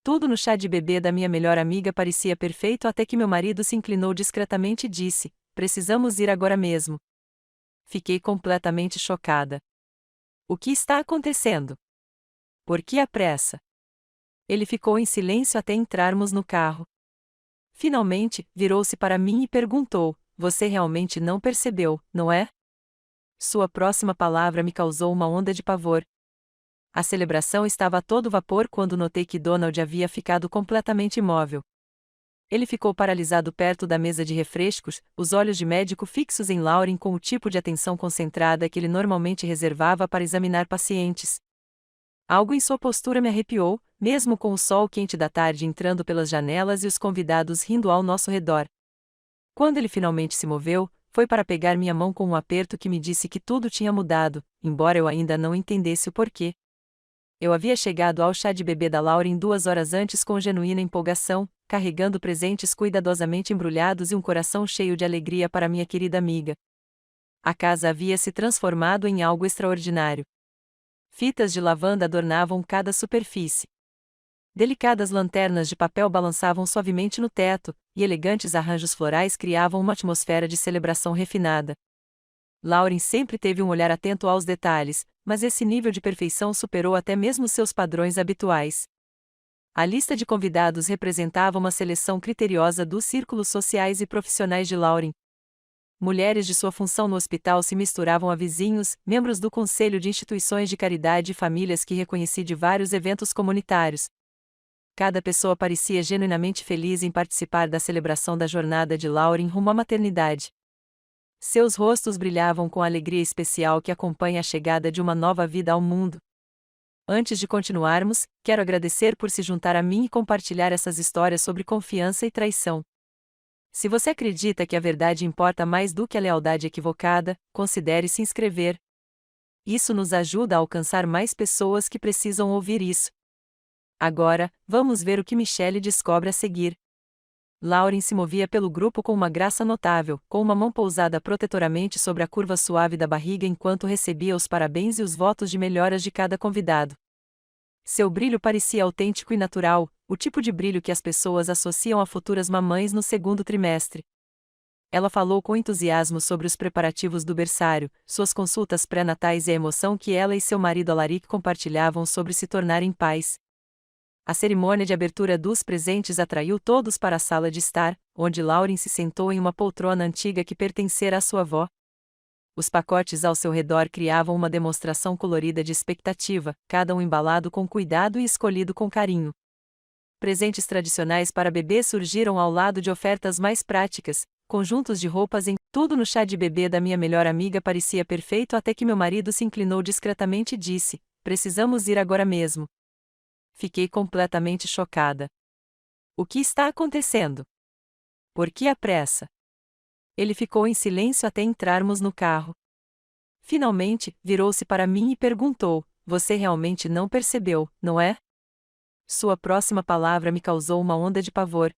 tudo no chá de bebê da minha melhor amiga parecia perfeito até que meu marido se inclinou discretamente e disse: "Precisamos ir agora mesmo." Fiquei completamente chocada. O que está acontecendo? Por que a pressa? Ele ficou em silêncio até entrarmos no carro. Finalmente, virou-se para mim e perguntou: "Você realmente não percebeu, não é?" Sua próxima palavra me causou uma onda de pavor. A celebração estava a todo vapor quando notei que Donald havia ficado completamente imóvel. Ele ficou paralisado perto da mesa de refrescos, os olhos de médico fixos em Lauren com o tipo de atenção concentrada que ele normalmente reservava para examinar pacientes. Algo em sua postura me arrepiou, mesmo com o sol quente da tarde entrando pelas janelas e os convidados rindo ao nosso redor. Quando ele finalmente se moveu, foi para pegar minha mão com um aperto que me disse que tudo tinha mudado, embora eu ainda não entendesse o porquê. Eu havia chegado ao chá de bebê da Lauren 2 horas antes com genuína empolgação, carregando presentes cuidadosamente embrulhados e um coração cheio de alegria para minha querida amiga. A casa havia se transformado em algo extraordinário. Fitas de lavanda adornavam cada superfície. Delicadas lanternas de papel balançavam suavemente no teto, e elegantes arranjos florais criavam uma atmosfera de celebração refinada. Lauren sempre teve um olhar atento aos detalhes, mas esse nível de perfeição superou até mesmo seus padrões habituais. A lista de convidados representava uma seleção criteriosa dos círculos sociais e profissionais de Lauren. Mulheres de sua função no hospital se misturavam a vizinhos, membros do conselho de instituições de caridade e famílias que reconheci de vários eventos comunitários. Cada pessoa parecia genuinamente feliz em participar da celebração da jornada de Lauren rumo à maternidade. Seus rostos brilhavam com a alegria especial que acompanha a chegada de uma nova vida ao mundo. Antes de continuarmos, quero agradecer por se juntar a mim e compartilhar essas histórias sobre confiança e traição. Se você acredita que a verdade importa mais do que a lealdade equivocada, considere se inscrever. Isso nos ajuda a alcançar mais pessoas que precisam ouvir isso. Agora, vamos ver o que Michelle descobre a seguir. Lauren se movia pelo grupo com uma graça notável, com uma mão pousada protetoramente sobre a curva suave da barriga enquanto recebia os parabéns e os votos de melhoras de cada convidado. Seu brilho parecia autêntico e natural, o tipo de brilho que as pessoas associam a futuras mamães no segundo trimestre. Ela falou com entusiasmo sobre os preparativos do berçário, suas consultas pré-natais e a emoção que ela e seu marido Alaric compartilhavam sobre se tornarem pais. A cerimônia de abertura dos presentes atraiu todos para a sala de estar, onde Lauren se sentou em uma poltrona antiga que pertencera à sua avó. Os pacotes ao seu redor criavam uma demonstração colorida de expectativa, cada um embalado com cuidado e escolhido com carinho. Presentes tradicionais para bebês surgiram ao lado de ofertas mais práticas, conjuntos de roupas em tudo no chá de bebê da minha melhor amiga parecia perfeito até que meu marido se inclinou discretamente e disse: "Precisamos ir agora mesmo." Fiquei completamente chocada. O que está acontecendo? Por que a pressa? Ele ficou em silêncio até entrarmos no carro. Finalmente, virou-se para mim e perguntou: "Você realmente não percebeu, não é?" Sua próxima palavra me causou uma onda de pavor.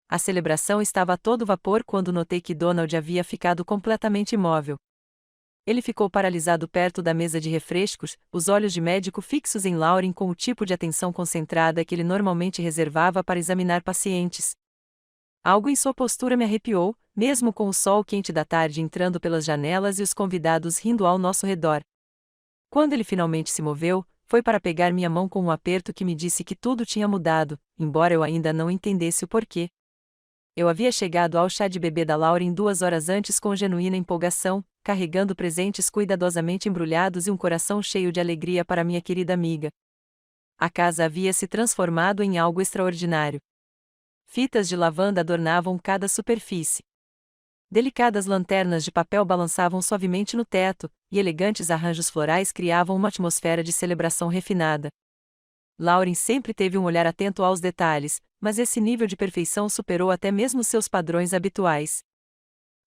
A celebração estava a todo vapor quando notei que Donald havia ficado completamente imóvel. Ele ficou paralisado perto da mesa de refrescos, os olhos de médico fixos em Lauren com o tipo de atenção concentrada que ele normalmente reservava para examinar pacientes. Algo em sua postura me arrepiou, mesmo com o sol quente da tarde entrando pelas janelas e os convidados rindo ao nosso redor. Quando ele finalmente se moveu, foi para pegar minha mão com um aperto que me disse que tudo tinha mudado, embora eu ainda não entendesse o porquê. Eu havia chegado ao chá de bebê da Lauren 2 horas antes com genuína empolgação, carregando presentes cuidadosamente embrulhados e um coração cheio de alegria para minha querida amiga. A casa havia se transformado em algo extraordinário. Fitas de lavanda adornavam cada superfície. Delicadas lanternas de papel balançavam suavemente no teto, e elegantes arranjos florais criavam uma atmosfera de celebração refinada. Lauren sempre teve um olhar atento aos detalhes, mas esse nível de perfeição superou até mesmo seus padrões habituais.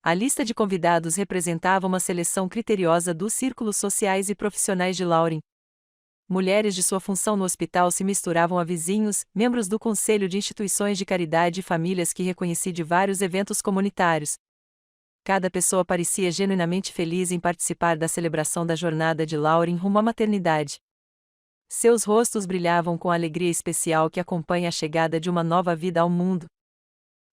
A lista de convidados representava uma seleção criteriosa dos círculos sociais e profissionais de Lauren. Mulheres de sua função no hospital se misturavam a vizinhos, membros do conselho de instituições de caridade e famílias que reconheci de vários eventos comunitários. Cada pessoa parecia genuinamente feliz em participar da celebração da jornada de Lauren rumo à maternidade. Seus rostos brilhavam com a alegria especial que acompanha a chegada de uma nova vida ao mundo.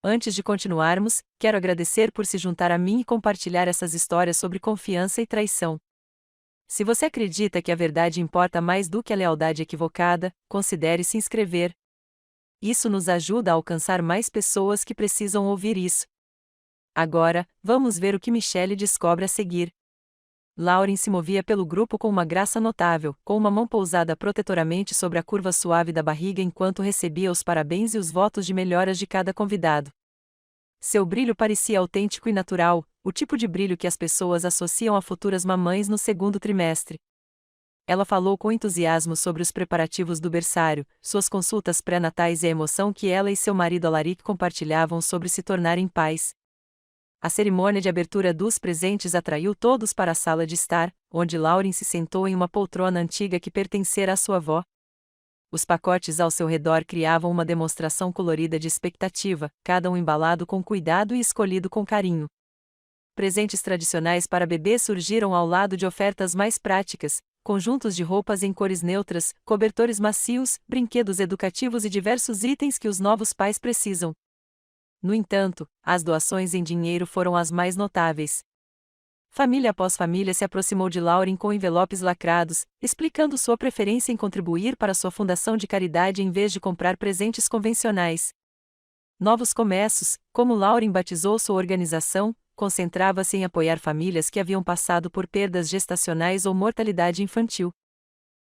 Antes de continuarmos, quero agradecer por se juntar a mim e compartilhar essas histórias sobre confiança e traição. Se você acredita que a verdade importa mais do que a lealdade equivocada, considere se inscrever. Isso nos ajuda a alcançar mais pessoas que precisam ouvir isso. Agora, vamos ver o que Michelle descobre a seguir. Lauren se movia pelo grupo com uma graça notável, com uma mão pousada protetoramente sobre a curva suave da barriga enquanto recebia os parabéns e os votos de melhoras de cada convidado. Seu brilho parecia autêntico e natural, o tipo de brilho que as pessoas associam a futuras mamães no segundo trimestre. Ela falou com entusiasmo sobre os preparativos do berçário, suas consultas pré-natais e a emoção que ela e seu marido Alaric compartilhavam sobre se tornarem pais. A cerimônia de abertura dos presentes atraiu todos para a sala de estar, onde Lauren se sentou em uma poltrona antiga que pertencera à sua avó. Os pacotes ao seu redor criavam uma demonstração colorida de expectativa, cada um embalado com cuidado e escolhido com carinho. Presentes tradicionais para bebês surgiram ao lado de ofertas mais práticas, conjuntos de roupas em cores neutras, cobertores macios, brinquedos educativos e diversos itens que os novos pais precisam. No entanto, as doações em dinheiro foram as mais notáveis. Família após família se aproximou de Lauren com envelopes lacrados, explicando sua preferência em contribuir para sua fundação de caridade em vez de comprar presentes convencionais. Novos Começos, como Lauren batizou sua organização, concentrava-se em apoiar famílias que haviam passado por perdas gestacionais ou mortalidade infantil.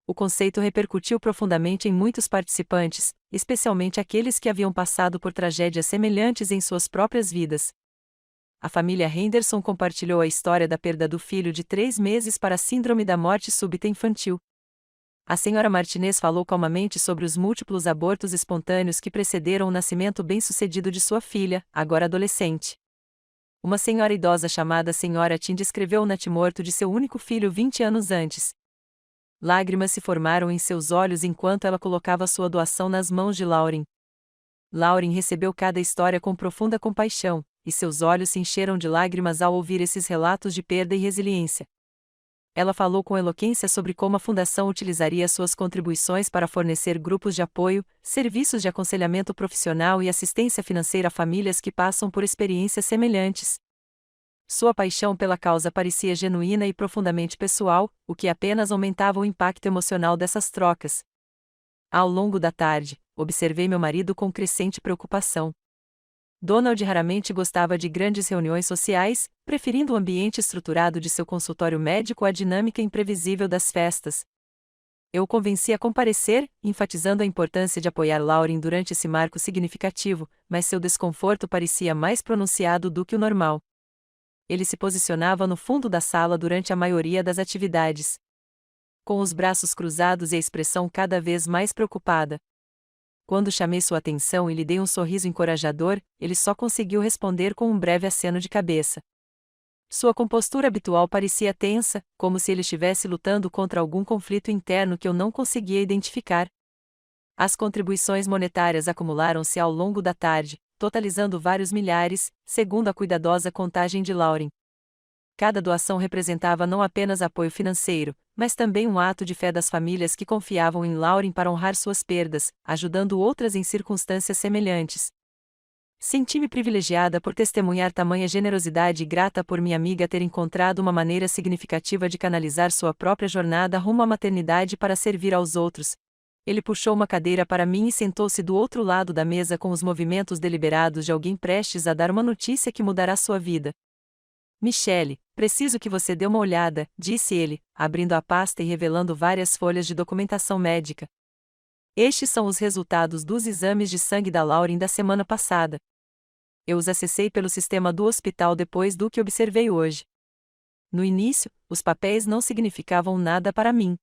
O conceito repercutiu profundamente em muitos participantes, especialmente aqueles que haviam passado por tragédias semelhantes em suas próprias vidas. A família Henderson compartilhou a história da perda do filho de 3 meses para a síndrome da morte súbita infantil. A senhora Martinez falou calmamente sobre os múltiplos abortos espontâneos que precederam o nascimento bem-sucedido de sua filha, agora adolescente. Uma senhora idosa chamada Senhora Tim descreveu o natimorto de seu único filho 20 anos antes. Lágrimas se formaram em seus olhos enquanto ela colocava sua doação nas mãos de Lauren. Lauren recebeu cada história com profunda compaixão, e seus olhos se encheram de lágrimas ao ouvir esses relatos de perda e resiliência. Ela falou com eloquência sobre como a fundação utilizaria suas contribuições para fornecer grupos de apoio, serviços de aconselhamento profissional e assistência financeira a famílias que passam por experiências semelhantes. Sua paixão pela causa parecia genuína e profundamente pessoal, o que apenas aumentava o impacto emocional dessas trocas. Ao longo da tarde, observei meu marido com crescente preocupação. Donald raramente gostava de grandes reuniões sociais, preferindo o ambiente estruturado de seu consultório médico à dinâmica imprevisível das festas. Eu o convenci a comparecer, enfatizando a importância de apoiar Lauren durante esse marco significativo, mas seu desconforto parecia mais pronunciado do que o normal. Ele se posicionava no fundo da sala durante a maioria das atividades. Com os braços cruzados e a expressão cada vez mais preocupada. Quando chamei sua atenção e lhe dei um sorriso encorajador, ele só conseguiu responder com um breve aceno de cabeça. Sua compostura habitual parecia tensa, como se ele estivesse lutando contra algum conflito interno que eu não conseguia identificar. As contribuições monetárias acumularam-se ao longo da tarde, totalizando vários milhares, segundo a cuidadosa contagem de Lauren. Cada doação representava não apenas apoio financeiro, mas também um ato de fé das famílias que confiavam em Lauren para honrar suas perdas, ajudando outras em circunstâncias semelhantes. Senti-me privilegiada por testemunhar tamanha generosidade e grata por minha amiga ter encontrado uma maneira significativa de canalizar sua própria jornada rumo à maternidade para servir aos outros. Ele puxou uma cadeira para mim e sentou-se do outro lado da mesa com os movimentos deliberados de alguém prestes a dar uma notícia que mudará sua vida. Michelle, preciso que você dê uma olhada, disse ele, abrindo a pasta e revelando várias folhas de documentação médica. Estes são os resultados dos exames de sangue da Lauren da semana passada. Eu os acessei pelo sistema do hospital depois do que observei hoje. No início, os papéis não significavam nada para mim.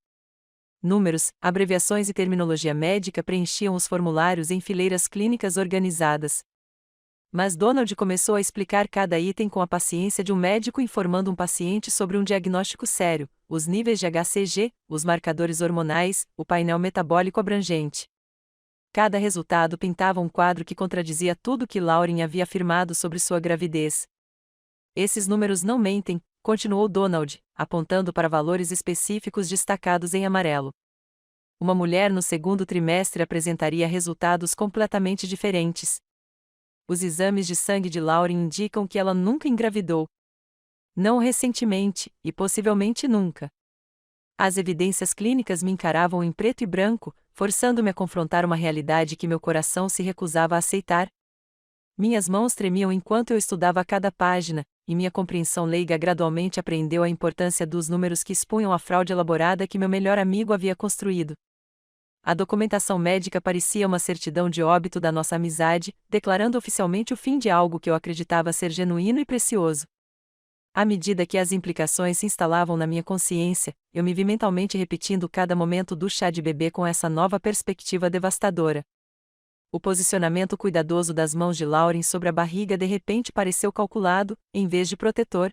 Números, abreviações e terminologia médica preenchiam os formulários em fileiras clínicas organizadas. Mas Donald começou a explicar cada item com a paciência de um médico informando um paciente sobre um diagnóstico sério, os níveis de HCG, os marcadores hormonais, o painel metabólico abrangente. Cada resultado pintava um quadro que contradizia tudo que Lauren havia afirmado sobre sua gravidez. Esses números não mentem, continuou Donald, apontando para valores específicos destacados em amarelo. Uma mulher no segundo trimestre apresentaria resultados completamente diferentes. Os exames de sangue de Lauren indicam que ela nunca engravidou. Não recentemente, e possivelmente nunca. As evidências clínicas me encaravam em preto e branco, forçando-me a confrontar uma realidade que meu coração se recusava a aceitar. Minhas mãos tremiam enquanto eu estudava cada página, e minha compreensão leiga gradualmente apreendeu a importância dos números que expunham a fraude elaborada que meu melhor amigo havia construído. A documentação médica parecia uma certidão de óbito da nossa amizade, declarando oficialmente o fim de algo que eu acreditava ser genuíno e precioso. À medida que as implicações se instalavam na minha consciência, eu me vi mentalmente repetindo cada momento do chá de bebê com essa nova perspectiva devastadora. O posicionamento cuidadoso das mãos de Lauren sobre a barriga de repente pareceu calculado, em vez de protetor.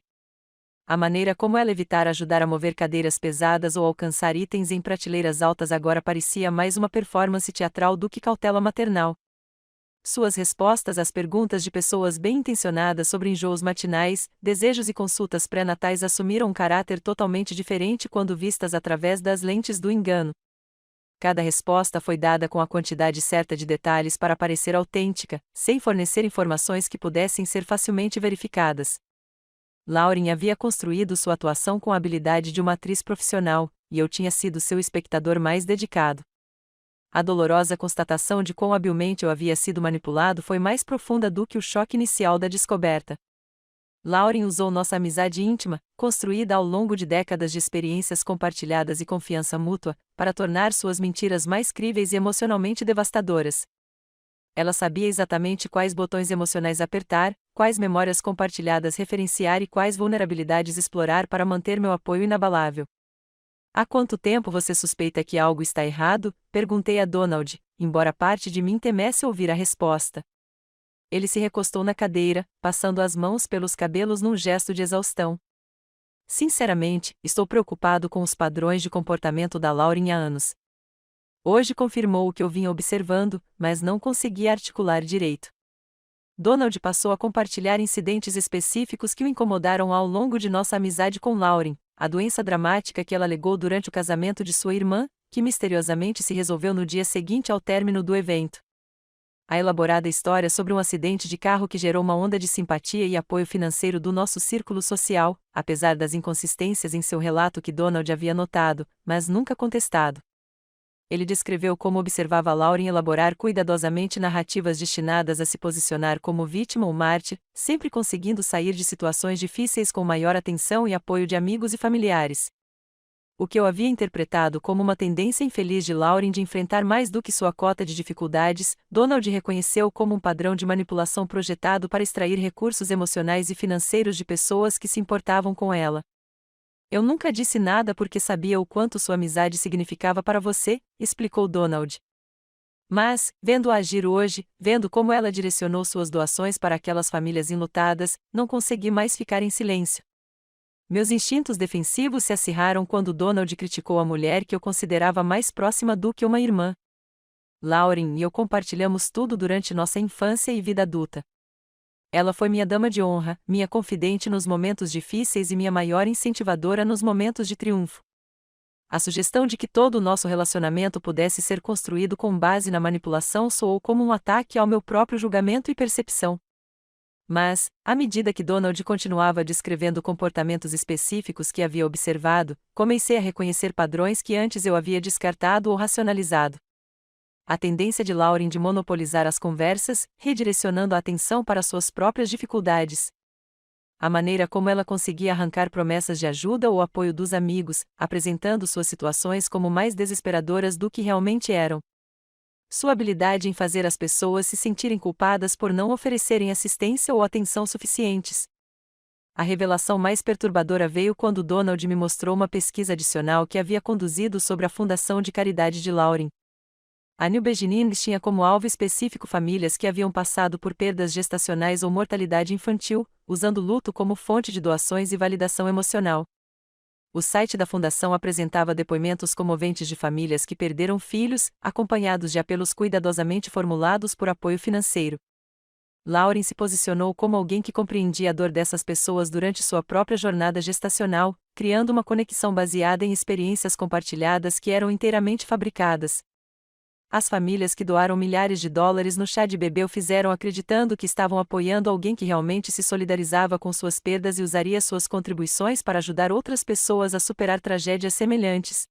A maneira como ela evitara ajudar a mover cadeiras pesadas ou alcançar itens em prateleiras altas agora parecia mais uma performance teatral do que cautela maternal. Suas respostas às perguntas de pessoas bem-intencionadas sobre enjoos matinais, desejos e consultas pré-natais assumiram um caráter totalmente diferente quando vistas através das lentes do engano. Cada resposta foi dada com a quantidade certa de detalhes para parecer autêntica, sem fornecer informações que pudessem ser facilmente verificadas. Lauren havia construído sua atuação com a habilidade de uma atriz profissional, e eu tinha sido seu espectador mais dedicado. A dolorosa constatação de quão habilmente eu havia sido manipulado foi mais profunda do que o choque inicial da descoberta. Lauren usou nossa amizade íntima, construída ao longo de décadas de experiências compartilhadas e confiança mútua, para tornar suas mentiras mais críveis e emocionalmente devastadoras. Ela sabia exatamente quais botões emocionais apertar, quais memórias compartilhadas referenciar e quais vulnerabilidades explorar para manter meu apoio inabalável. Há quanto tempo você suspeita que algo está errado? Perguntei a Donald, embora parte de mim temesse ouvir a resposta. Ele se recostou na cadeira, passando as mãos pelos cabelos num gesto de exaustão. Sinceramente, estou preocupado com os padrões de comportamento da Lauren há anos. Hoje confirmou o que eu vinha observando, mas não conseguia articular direito. Donald passou a compartilhar incidentes específicos que o incomodaram ao longo de nossa amizade com Lauren, a doença dramática que ela alegou durante o casamento de sua irmã, que misteriosamente se resolveu no dia seguinte ao término do evento. A elaborada história sobre um acidente de carro que gerou uma onda de simpatia e apoio financeiro do nosso círculo social, apesar das inconsistências em seu relato que Donald havia notado, mas nunca contestado. Ele descreveu como observava Lauren elaborar cuidadosamente narrativas destinadas a se posicionar como vítima ou mártir, sempre conseguindo sair de situações difíceis com maior atenção e apoio de amigos e familiares. O que eu havia interpretado como uma tendência infeliz de Lauren de enfrentar mais do que sua cota de dificuldades, Donald reconheceu como um padrão de manipulação projetado para extrair recursos emocionais e financeiros de pessoas que se importavam com ela. Eu nunca disse nada porque sabia o quanto sua amizade significava para você, explicou Donald. Mas, vendo-a agir hoje, vendo como ela direcionou suas doações para aquelas famílias enlutadas, não consegui mais ficar em silêncio. Meus instintos defensivos se acirraram quando Donald criticou a mulher que eu considerava mais próxima do que uma irmã. Lauren e eu compartilhamos tudo durante nossa infância e vida adulta. Ela foi minha dama de honra, minha confidente nos momentos difíceis e minha maior incentivadora nos momentos de triunfo. A sugestão de que todo o nosso relacionamento pudesse ser construído com base na manipulação soou como um ataque ao meu próprio julgamento e percepção. Mas, à medida que Donald continuava descrevendo comportamentos específicos que havia observado, comecei a reconhecer padrões que antes eu havia descartado ou racionalizado. A tendência de Lauren de monopolizar as conversas, redirecionando a atenção para suas próprias dificuldades. A maneira como ela conseguia arrancar promessas de ajuda ou apoio dos amigos, apresentando suas situações como mais desesperadoras do que realmente eram. Sua habilidade em fazer as pessoas se sentirem culpadas por não oferecerem assistência ou atenção suficientes. A revelação mais perturbadora veio quando Donald me mostrou uma pesquisa adicional que havia conduzido sobre a Fundação de Caridade de Lauren. A New Beginnings tinha como alvo específico famílias que haviam passado por perdas gestacionais ou mortalidade infantil, usando luto como fonte de doações e validação emocional. O site da fundação apresentava depoimentos comoventes de famílias que perderam filhos, acompanhados de apelos cuidadosamente formulados por apoio financeiro. Lauren se posicionou como alguém que compreendia a dor dessas pessoas durante sua própria jornada gestacional, criando uma conexão baseada em experiências compartilhadas que eram inteiramente fabricadas. As famílias que doaram milhares de dólares no chá de bebê o fizeram acreditando que estavam apoiando alguém que realmente se solidarizava com suas perdas e usaria suas contribuições para ajudar outras pessoas a superar tragédias semelhantes.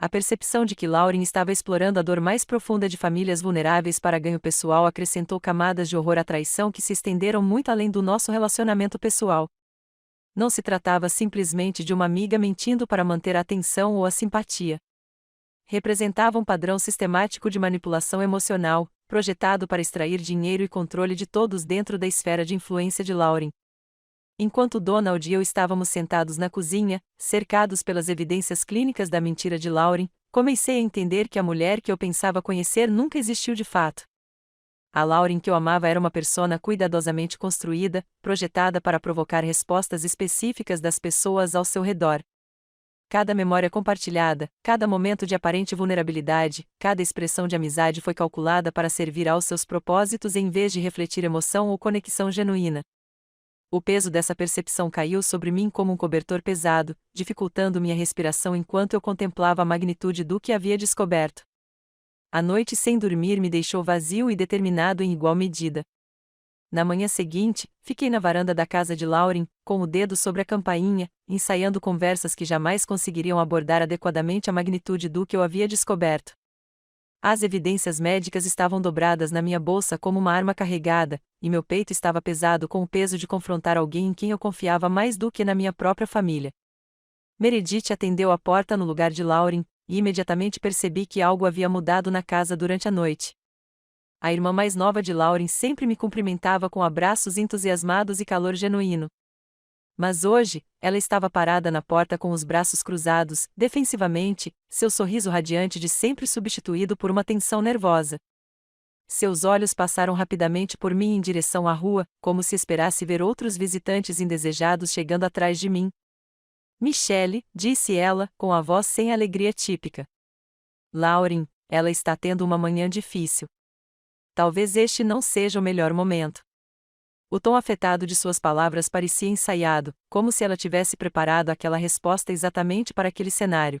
A percepção de que Lauren estava explorando a dor mais profunda de famílias vulneráveis para ganho pessoal acrescentou camadas de horror à traição que se estenderam muito além do nosso relacionamento pessoal. Não se tratava simplesmente de uma amiga mentindo para manter a atenção ou a simpatia. Representava um padrão sistemático de manipulação emocional, projetado para extrair dinheiro e controle de todos dentro da esfera de influência de Lauren. Enquanto Donald e eu estávamos sentados na cozinha, cercados pelas evidências clínicas da mentira de Lauren, comecei a entender que a mulher que eu pensava conhecer nunca existiu de fato. A Lauren que eu amava era uma persona cuidadosamente construída, projetada para provocar respostas específicas das pessoas ao seu redor. Cada memória compartilhada, cada momento de aparente vulnerabilidade, cada expressão de amizade foi calculada para servir aos seus propósitos em vez de refletir emoção ou conexão genuína. O peso dessa percepção caiu sobre mim como um cobertor pesado, dificultando minha respiração enquanto eu contemplava a magnitude do que havia descoberto. A noite sem dormir me deixou vazio e determinado em igual medida. Na manhã seguinte, fiquei na varanda da casa de Lauren, com o dedo sobre a campainha, ensaiando conversas que jamais conseguiriam abordar adequadamente a magnitude do que eu havia descoberto. As evidências médicas estavam dobradas na minha bolsa como uma arma carregada, e meu peito estava pesado com o peso de confrontar alguém em quem eu confiava mais do que na minha própria família. Meredith atendeu a porta no lugar de Lauren, e imediatamente percebi que algo havia mudado na casa durante a noite. A irmã mais nova de Lauren sempre me cumprimentava com abraços entusiasmados e calor genuíno. Mas hoje, ela estava parada na porta com os braços cruzados, defensivamente, seu sorriso radiante de sempre substituído por uma tensão nervosa. Seus olhos passaram rapidamente por mim em direção à rua, como se esperasse ver outros visitantes indesejados chegando atrás de mim. Michelle, disse ela, com a voz sem alegria típica. Lauren, ela está tendo uma manhã difícil. Talvez este não seja o melhor momento. O tom afetado de suas palavras parecia ensaiado, como se ela tivesse preparado aquela resposta exatamente para aquele cenário.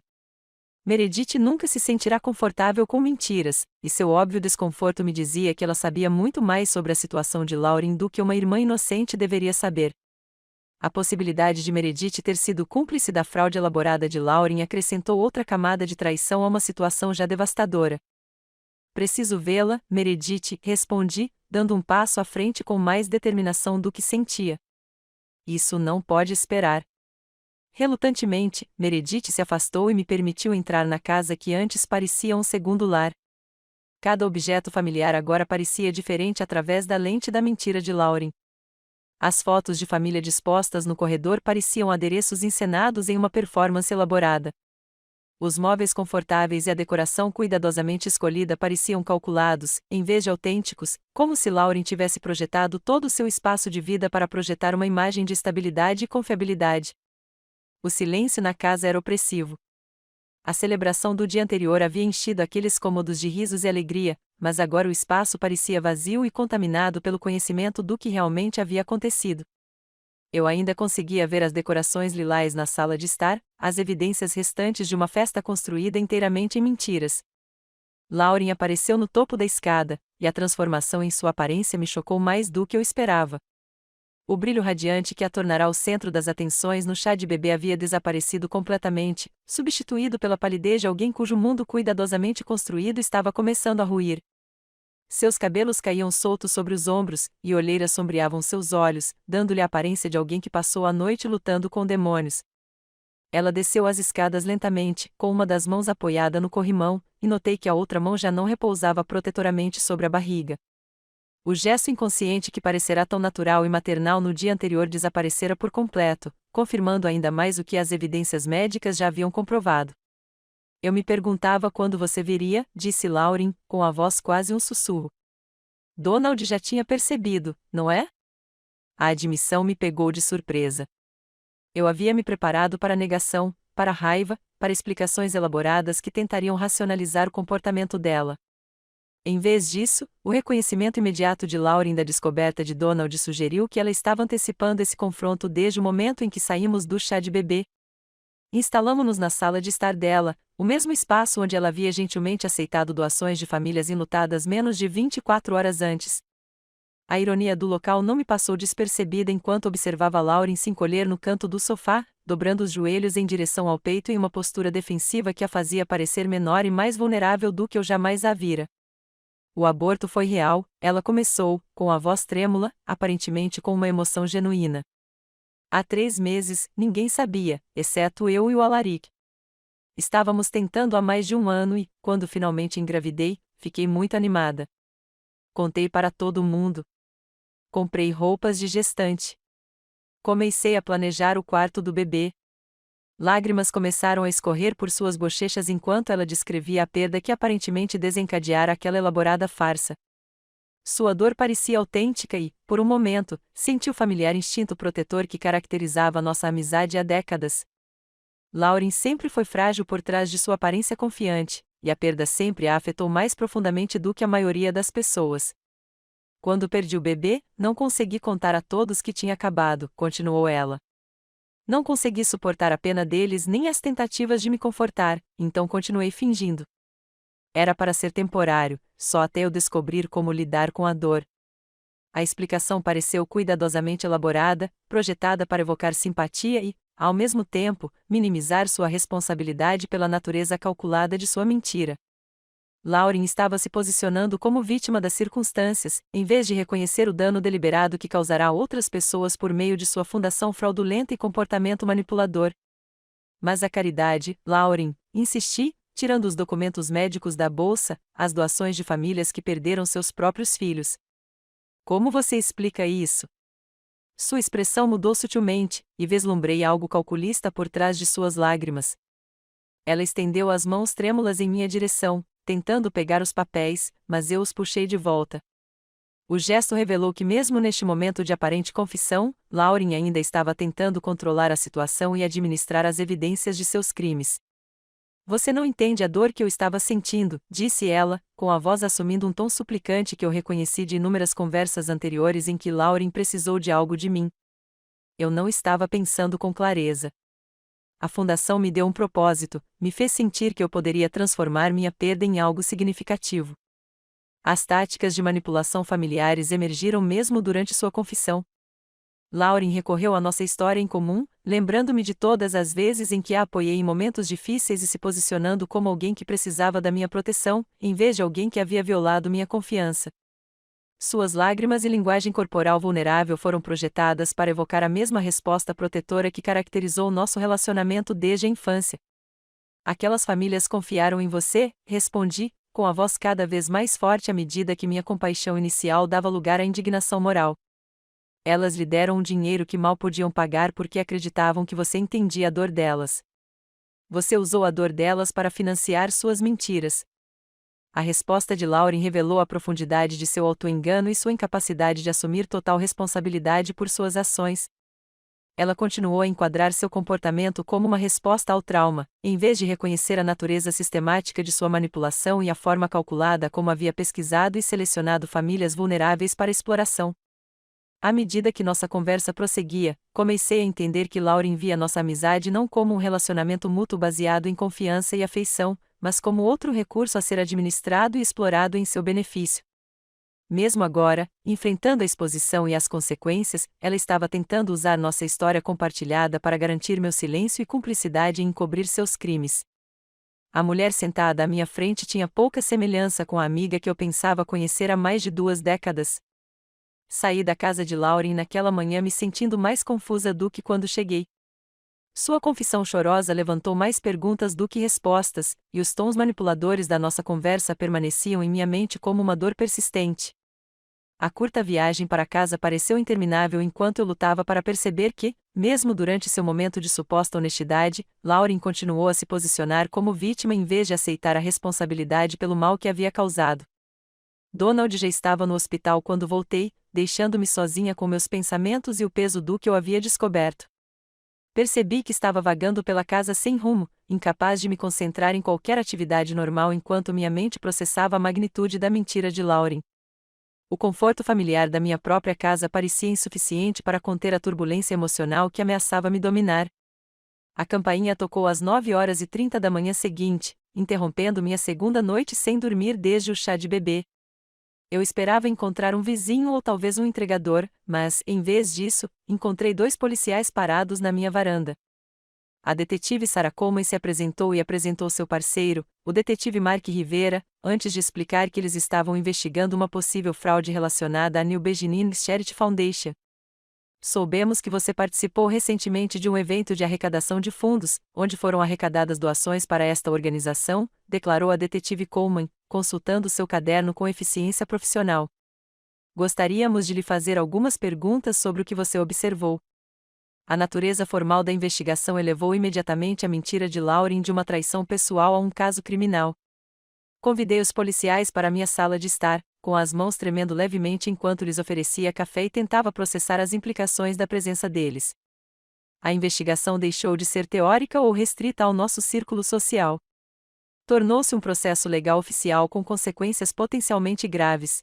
Meredith nunca se sentirá confortável com mentiras, e seu óbvio desconforto me dizia que ela sabia muito mais sobre a situação de Lauren do que uma irmã inocente deveria saber. A possibilidade de Meredith ter sido cúmplice da fraude elaborada de Lauren acrescentou outra camada de traição a uma situação já devastadora. Preciso vê-la, Meredith, respondi, dando um passo à frente com mais determinação do que sentia. Isso não pode esperar. Relutantemente, Meredith se afastou e me permitiu entrar na casa que antes parecia um segundo lar. Cada objeto familiar agora parecia diferente através da lente da mentira de Lauren. As fotos de família dispostas no corredor pareciam adereços encenados em uma performance elaborada. Os móveis confortáveis e a decoração cuidadosamente escolhida pareciam calculados, em vez de autênticos, como se Lauren tivesse projetado todo o seu espaço de vida para projetar uma imagem de estabilidade e confiabilidade. O silêncio na casa era opressivo. A celebração do dia anterior havia enchido aqueles cômodos de risos e alegria, mas agora o espaço parecia vazio e contaminado pelo conhecimento do que realmente havia acontecido. Eu ainda conseguia ver as decorações lilás na sala de estar, as evidências restantes de uma festa construída inteiramente em mentiras. Lauren apareceu no topo da escada, e a transformação em sua aparência me chocou mais do que eu esperava. O brilho radiante que a tornará o centro das atenções no chá de bebê havia desaparecido completamente, substituído pela palidez de alguém cujo mundo cuidadosamente construído estava começando a ruir. Seus cabelos caíam soltos sobre os ombros, e olheiras sombreavam seus olhos, dando-lhe a aparência de alguém que passou a noite lutando com demônios. Ela desceu as escadas lentamente, com uma das mãos apoiada no corrimão, e notei que a outra mão já não repousava protetoramente sobre a barriga. O gesto inconsciente que parecerá tão natural e maternal no dia anterior desaparecera por completo, confirmando ainda mais o que as evidências médicas já haviam comprovado. Eu me perguntava quando você viria, disse Lauren, com a voz quase um sussurro. Donald já tinha percebido, não é? A admissão me pegou de surpresa. Eu havia me preparado para a negação, para a raiva, para explicações elaboradas que tentariam racionalizar o comportamento dela. Em vez disso, o reconhecimento imediato de Lauren da descoberta de Donald sugeriu que ela estava antecipando esse confronto desde o momento em que saímos do chá de bebê. Instalamo-nos na sala de estar dela, o mesmo espaço onde ela havia gentilmente aceitado doações de famílias enlutadas menos de 24 horas antes. A ironia do local não me passou despercebida enquanto observava Lauren se encolher no canto do sofá, dobrando os joelhos em direção ao peito em uma postura defensiva que a fazia parecer menor e mais vulnerável do que eu jamais a vira. O aborto foi real, ela começou, com a voz trêmula, aparentemente com uma emoção genuína. Há 3 meses, ninguém sabia, exceto eu e o Alaric. Estávamos tentando há mais de 1 ano e, quando finalmente engravidei, fiquei muito animada. Contei para todo mundo. Comprei roupas de gestante. Comecei a planejar o quarto do bebê. Lágrimas começaram a escorrer por suas bochechas enquanto ela descrevia a perda que aparentemente desencadeara aquela elaborada farsa. Sua dor parecia autêntica e, por um momento, senti o familiar instinto protetor que caracterizava nossa amizade há décadas. Lauren sempre foi frágil por trás de sua aparência confiante, e a perda sempre a afetou mais profundamente do que a maioria das pessoas. Quando perdi o bebê, não consegui contar a todos que tinha acabado, continuou ela. Não consegui suportar a pena deles nem as tentativas de me confortar, então continuei fingindo. Era para ser temporário, só até eu descobrir como lidar com a dor. A explicação pareceu cuidadosamente elaborada, projetada para evocar simpatia e, ao mesmo tempo, minimizar sua responsabilidade pela natureza calculada de sua mentira. Lauren estava se posicionando como vítima das circunstâncias, em vez de reconhecer o dano deliberado que causará a outras pessoas por meio de sua fundação fraudulenta e comportamento manipulador. Mas a caridade, Lauren, insisti, tirando os documentos médicos da bolsa, as doações de famílias que perderam seus próprios filhos. Como você explica isso? Sua expressão mudou sutilmente, e vislumbrei algo calculista por trás de suas lágrimas. Ela estendeu as mãos trêmulas em minha direção, tentando pegar os papéis, mas eu os puxei de volta. O gesto revelou que mesmo neste momento de aparente confissão, Lauren ainda estava tentando controlar a situação e administrar as evidências de seus crimes. Você não entende a dor que eu estava sentindo, disse ela, com a voz assumindo um tom suplicante que eu reconheci de inúmeras conversas anteriores em que Lauren precisou de algo de mim. Eu não estava pensando com clareza. A fundação me deu um propósito, me fez sentir que eu poderia transformar minha perda em algo significativo. As táticas de manipulação familiares emergiram mesmo durante sua confissão. Lauren recorreu à nossa história em comum, lembrando-me de todas as vezes em que a apoiei em momentos difíceis e se posicionando como alguém que precisava da minha proteção, em vez de alguém que havia violado minha confiança. Suas lágrimas e linguagem corporal vulnerável foram projetadas para evocar a mesma resposta protetora que caracterizou nosso relacionamento desde a infância. Aquelas famílias confiaram em você, respondi, com a voz cada vez mais forte à medida que minha compaixão inicial dava lugar à indignação moral. Elas lhe deram um dinheiro que mal podiam pagar porque acreditavam que você entendia a dor delas. Você usou a dor delas para financiar suas mentiras. A resposta de Lauren revelou a profundidade de seu autoengano e sua incapacidade de assumir total responsabilidade por suas ações. Ela continuou a enquadrar seu comportamento como uma resposta ao trauma, em vez de reconhecer a natureza sistemática de sua manipulação e a forma calculada como havia pesquisado e selecionado famílias vulneráveis para exploração. À medida que nossa conversa prosseguia, comecei a entender que Lauren via nossa amizade não como um relacionamento mútuo baseado em confiança e afeição, mas como outro recurso a ser administrado e explorado em seu benefício. Mesmo agora, enfrentando a exposição e as consequências, ela estava tentando usar nossa história compartilhada para garantir meu silêncio e cumplicidade em encobrir seus crimes. A mulher sentada à minha frente tinha pouca semelhança com a amiga que eu pensava conhecer há mais de 2 décadas. Saí da casa de Lauren naquela manhã me sentindo mais confusa do que quando cheguei. Sua confissão chorosa levantou mais perguntas do que respostas, e os tons manipuladores da nossa conversa permaneciam em minha mente como uma dor persistente. A curta viagem para casa pareceu interminável enquanto eu lutava para perceber que, mesmo durante seu momento de suposta honestidade, Lauren continuou a se posicionar como vítima em vez de aceitar a responsabilidade pelo mal que havia causado. Donald já estava no hospital quando voltei, deixando-me sozinha com meus pensamentos e o peso do que eu havia descoberto. Percebi que estava vagando pela casa sem rumo, incapaz de me concentrar em qualquer atividade normal enquanto minha mente processava a magnitude da mentira de Lauren. O conforto familiar da minha própria casa parecia insuficiente para conter a turbulência emocional que ameaçava me dominar. A campainha tocou às 9h30 da manhã seguinte, interrompendo minha segunda noite sem dormir desde o chá de bebê. Eu esperava encontrar um vizinho ou talvez um entregador, mas, em vez disso, encontrei 2 policiais parados na minha varanda. A detetive Sarah Coleman se apresentou e apresentou seu parceiro, o detetive Mark Rivera, antes de explicar que eles estavam investigando uma possível fraude relacionada à New Beginning Charity Foundation. Soubemos que você participou recentemente de um evento de arrecadação de fundos, onde foram arrecadadas doações para esta organização, declarou a detetive Coleman, consultando seu caderno com eficiência profissional. Gostaríamos de lhe fazer algumas perguntas sobre o que você observou. A natureza formal da investigação elevou imediatamente a mentira de Lauren de uma traição pessoal a um caso criminal. Convidei os policiais para minha sala de estar, com as mãos tremendo levemente enquanto lhes oferecia café e tentava processar as implicações da presença deles. A investigação deixou de ser teórica ou restrita ao nosso círculo social. Tornou-se um processo legal oficial com consequências potencialmente graves.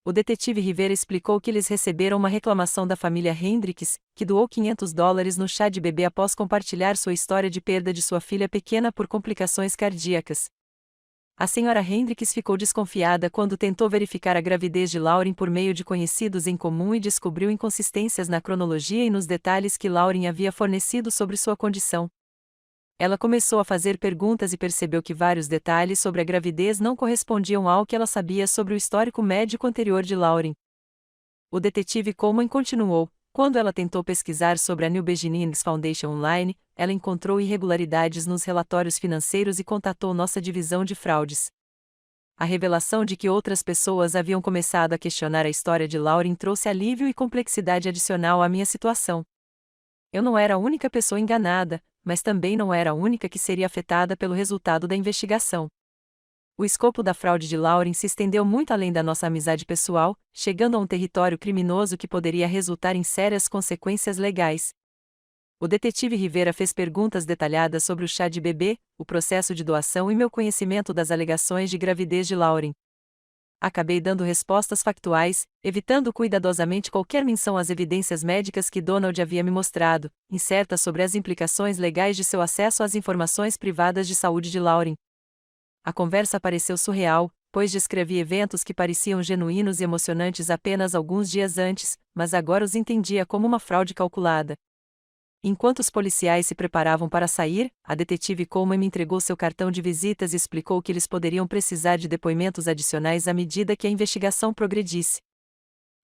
O detetive Rivera explicou que eles receberam uma reclamação da família Hendricks, que doou $500 no chá de bebê após compartilhar sua história de perda de sua filha pequena por complicações cardíacas. A senhora Hendricks ficou desconfiada quando tentou verificar a gravidez de Lauren por meio de conhecidos em comum e descobriu inconsistências na cronologia e nos detalhes que Lauren havia fornecido sobre sua condição. Ela começou a fazer perguntas e percebeu que vários detalhes sobre a gravidez não correspondiam ao que ela sabia sobre o histórico médico anterior de Lauren. O detetive Coleman continuou: quando ela tentou pesquisar sobre a New Beginnings Foundation online, ela encontrou irregularidades nos relatórios financeiros e contatou nossa divisão de fraudes. A revelação de que outras pessoas haviam começado a questionar a história de Lauren trouxe alívio e complexidade adicional à minha situação. Eu não era a única pessoa enganada, mas também não era a única que seria afetada pelo resultado da investigação. O escopo da fraude de Lauren se estendeu muito além da nossa amizade pessoal, chegando a um território criminoso que poderia resultar em sérias consequências legais. O detetive Rivera fez perguntas detalhadas sobre o chá de bebê, o processo de doação e meu conhecimento das alegações de gravidez de Lauren. Acabei dando respostas factuais, evitando cuidadosamente qualquer menção às evidências médicas que Donald havia me mostrado, incerta sobre as implicações legais de seu acesso às informações privadas de saúde de Lauren. A conversa pareceu surreal, pois descrevi eventos que pareciam genuínos e emocionantes apenas alguns dias antes, mas agora os entendia como uma fraude calculada. Enquanto os policiais se preparavam para sair, a detetive Coleman me entregou seu cartão de visitas e explicou que eles poderiam precisar de depoimentos adicionais à medida que a investigação progredisse.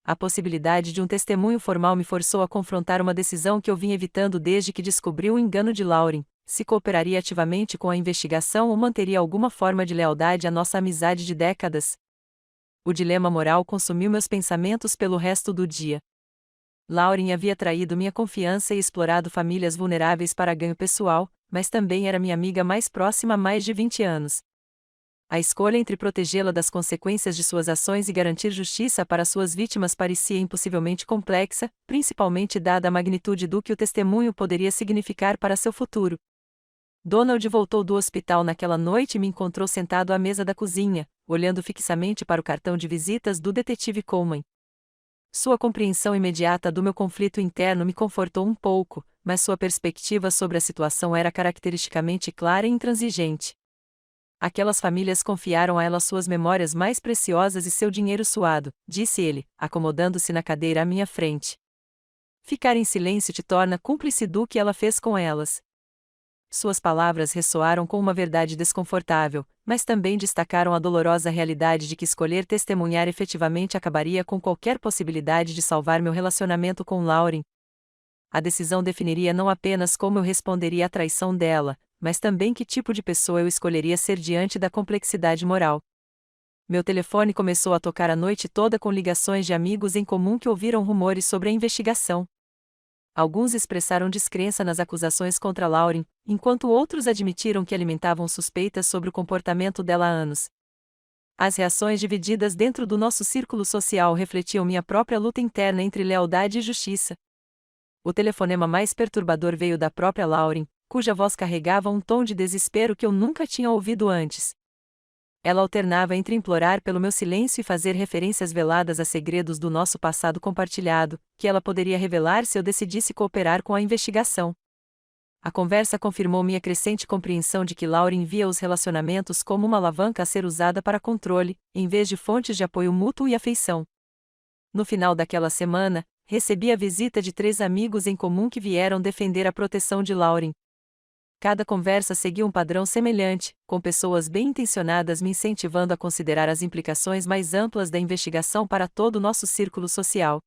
A possibilidade de um testemunho formal me forçou a confrontar uma decisão que eu vinha evitando desde que descobri o engano de Lauren: se cooperaria ativamente com a investigação ou manteria alguma forma de lealdade à nossa amizade de décadas. O dilema moral consumiu meus pensamentos pelo resto do dia. Lauren havia traído minha confiança e explorado famílias vulneráveis para ganho pessoal, mas também era minha amiga mais próxima há mais de 20 anos. A escolha entre protegê-la das consequências de suas ações e garantir justiça para suas vítimas parecia impossivelmente complexa, principalmente dada a magnitude do que o testemunho poderia significar para seu futuro. Donald voltou do hospital naquela noite e me encontrou sentado à mesa da cozinha, olhando fixamente para o cartão de visitas do detetive Coleman. Sua compreensão imediata do meu conflito interno me confortou um pouco, mas sua perspectiva sobre a situação era caracteristicamente clara e intransigente. Aquelas famílias confiaram a ela suas memórias mais preciosas e seu dinheiro suado, disse ele, acomodando-se na cadeira à minha frente. Ficar em silêncio te torna cúmplice do que ela fez com elas. Suas palavras ressoaram com uma verdade desconfortável, mas também destacaram a dolorosa realidade de que escolher testemunhar efetivamente acabaria com qualquer possibilidade de salvar meu relacionamento com Lauren. A decisão definiria não apenas como eu responderia à traição dela, mas também que tipo de pessoa eu escolheria ser diante da complexidade moral. Meu telefone começou a tocar a noite toda com ligações de amigos em comum que ouviram rumores sobre a investigação. Alguns expressaram descrença nas acusações contra Lauren, enquanto outros admitiram que alimentavam suspeitas sobre o comportamento dela há anos. As reações divididas dentro do nosso círculo social refletiam minha própria luta interna entre lealdade e justiça. O telefonema mais perturbador veio da própria Lauren, cuja voz carregava um tom de desespero que eu nunca tinha ouvido antes. Ela alternava entre implorar pelo meu silêncio e fazer referências veladas a segredos do nosso passado compartilhado, que ela poderia revelar se eu decidisse cooperar com a investigação. A conversa confirmou minha crescente compreensão de que Lauren via os relacionamentos como uma alavanca a ser usada para controle, em vez de fontes de apoio mútuo e afeição. No final daquela semana, recebi a visita de 3 amigos em comum que vieram defender a proteção de Lauren. Cada conversa seguia um padrão semelhante, com pessoas bem-intencionadas me incentivando a considerar as implicações mais amplas da investigação para todo o nosso círculo social.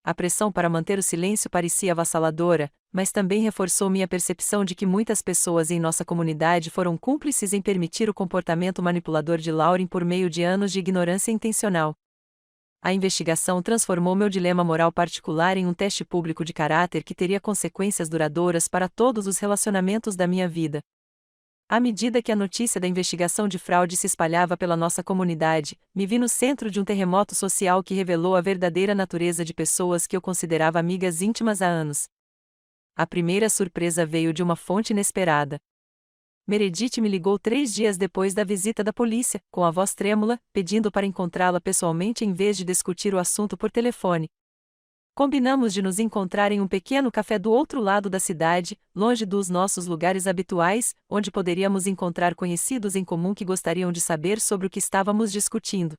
A pressão para manter o silêncio parecia avassaladora, mas também reforçou minha percepção de que muitas pessoas em nossa comunidade foram cúmplices em permitir o comportamento manipulador de Lauren por meio de anos de ignorância intencional. A investigação transformou meu dilema moral particular em um teste público de caráter que teria consequências duradouras para todos os relacionamentos da minha vida. À medida que a notícia da investigação de fraude se espalhava pela nossa comunidade, me vi no centro de um terremoto social que revelou a verdadeira natureza de pessoas que eu considerava amigas íntimas há anos. A primeira surpresa veio de uma fonte inesperada. Meredith me ligou 3 dias depois da visita da polícia, com a voz trêmula, pedindo para encontrá-la pessoalmente em vez de discutir o assunto por telefone. Combinamos de nos encontrar em um pequeno café do outro lado da cidade, longe dos nossos lugares habituais, onde poderíamos encontrar conhecidos em comum que gostariam de saber sobre o que estávamos discutindo.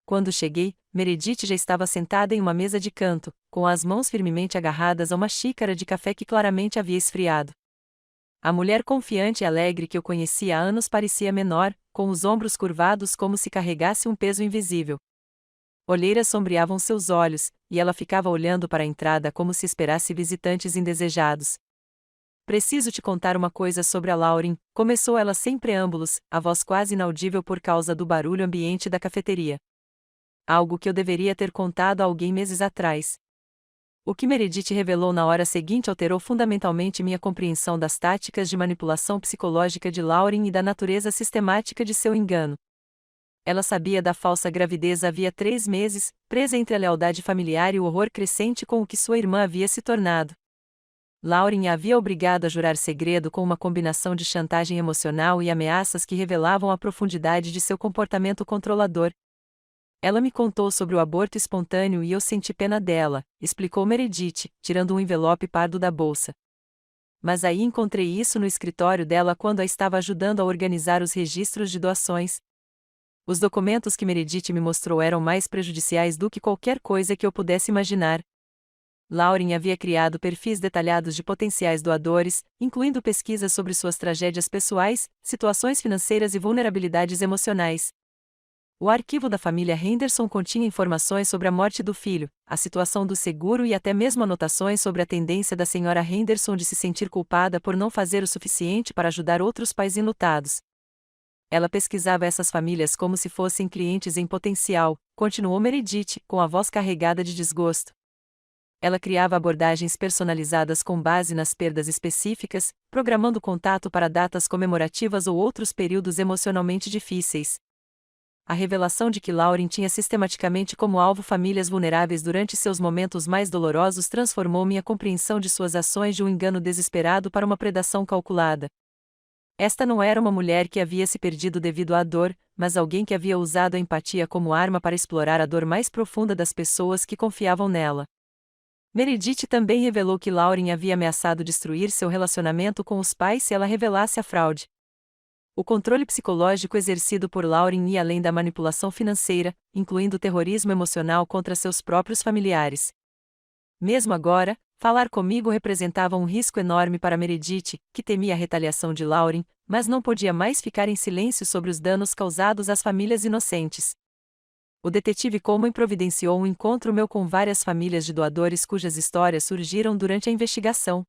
Quando cheguei, Meredith já estava sentada em uma mesa de canto, com as mãos firmemente agarradas a uma xícara de café que claramente havia esfriado. A mulher confiante e alegre que eu conhecia há anos parecia menor, com os ombros curvados como se carregasse um peso invisível. Olheiras sombreavam seus olhos, e ela ficava olhando para a entrada como se esperasse visitantes indesejados. Preciso te contar uma coisa sobre a Lauren, começou ela sem preâmbulos, a voz quase inaudível por causa do barulho ambiente da cafeteria. Algo que eu deveria ter contado a alguém meses atrás. O que Meredith revelou na hora seguinte alterou fundamentalmente minha compreensão das táticas de manipulação psicológica de Lauren e da natureza sistemática de seu engano. Ela sabia da falsa gravidez havia 3 meses, presa entre a lealdade familiar e o horror crescente com o que sua irmã havia se tornado. Lauren a havia obrigado a jurar segredo com uma combinação de chantagem emocional e ameaças que revelavam a profundidade de seu comportamento controlador. Ela me contou sobre o aborto espontâneo e eu senti pena dela, explicou Meredith, tirando um envelope pardo da bolsa. Mas aí encontrei isso no escritório dela quando a estava ajudando a organizar os registros de doações. Os documentos que Meredith me mostrou eram mais prejudiciais do que qualquer coisa que eu pudesse imaginar. Lauren havia criado perfis detalhados de potenciais doadores, incluindo pesquisas sobre suas tragédias pessoais, situações financeiras e vulnerabilidades emocionais. O arquivo da família Henderson continha informações sobre a morte do filho, a situação do seguro e até mesmo anotações sobre a tendência da senhora Henderson de se sentir culpada por não fazer o suficiente para ajudar outros pais enlutados. Ela pesquisava essas famílias como se fossem clientes em potencial, continuou Meredith, com a voz carregada de desgosto. Ela criava abordagens personalizadas com base nas perdas específicas, programando contato para datas comemorativas ou outros períodos emocionalmente difíceis. A revelação de que Lauren tinha sistematicamente como alvo famílias vulneráveis durante seus momentos mais dolorosos transformou minha compreensão de suas ações de um engano desesperado para uma predação calculada. Esta não era uma mulher que havia se perdido devido à dor, mas alguém que havia usado a empatia como arma para explorar a dor mais profunda das pessoas que confiavam nela. Meredith também revelou que Lauren havia ameaçado destruir seu relacionamento com os pais se ela revelasse a fraude. O controle psicológico exercido por Lauren ia além da manipulação financeira, incluindo o terrorismo emocional contra seus próprios familiares. Mesmo agora, falar comigo representava um risco enorme para Meredith, que temia a retaliação de Lauren, mas não podia mais ficar em silêncio sobre os danos causados às famílias inocentes. O detetive Coleman providenciou um encontro meu com várias famílias de doadores cujas histórias surgiram durante a investigação.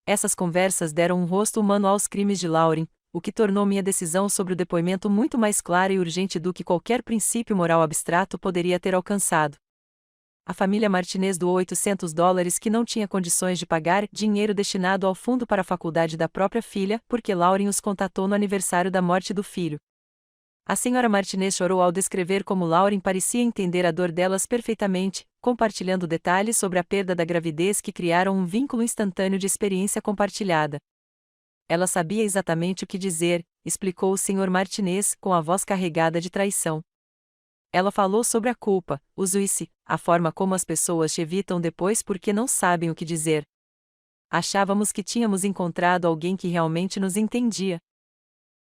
Essas conversas deram um rosto humano aos crimes de Lauren, o que tornou minha decisão sobre o depoimento muito mais clara e urgente do que qualquer princípio moral abstrato poderia ter alcançado. A família Martinez doou $800 que não tinha condições de pagar, dinheiro destinado ao fundo para a faculdade da própria filha, porque Lauren os contatou no aniversário da morte do filho. A senhora Martinez chorou ao descrever como Lauren parecia entender a dor delas perfeitamente, compartilhando detalhes sobre a perda da gravidez que criaram um vínculo instantâneo de experiência compartilhada. Ela sabia exatamente o que dizer, explicou o Sr. Martinez, com a voz carregada de traição. Ela falou sobre a culpa, o juízo, a forma como as pessoas te evitam depois porque não sabem o que dizer. Achávamos que tínhamos encontrado alguém que realmente nos entendia.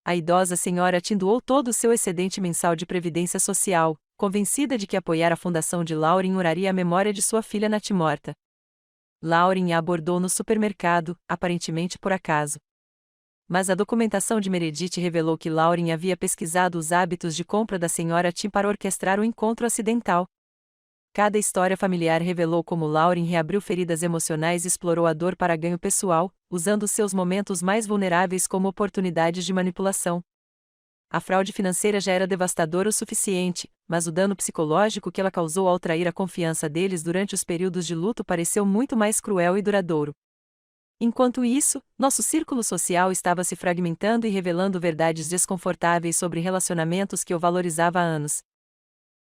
A idosa senhora Tim doou todo o seu excedente mensal de previdência social, convencida de que apoiar a fundação de Lauren honraria a memória de sua filha natimorta. Lauren a abordou no supermercado, aparentemente por acaso. Mas a documentação de Meredith revelou que Lauren havia pesquisado os hábitos de compra da senhora Tim para orquestrar o encontro acidental. Cada história familiar revelou como Lauren reabriu feridas emocionais e explorou a dor para ganho pessoal, usando seus momentos mais vulneráveis como oportunidades de manipulação. A fraude financeira já era devastadora o suficiente, mas o dano psicológico que ela causou ao trair a confiança deles durante os períodos de luto pareceu muito mais cruel e duradouro. Enquanto isso, nosso círculo social estava se fragmentando e revelando verdades desconfortáveis sobre relacionamentos que eu valorizava há anos.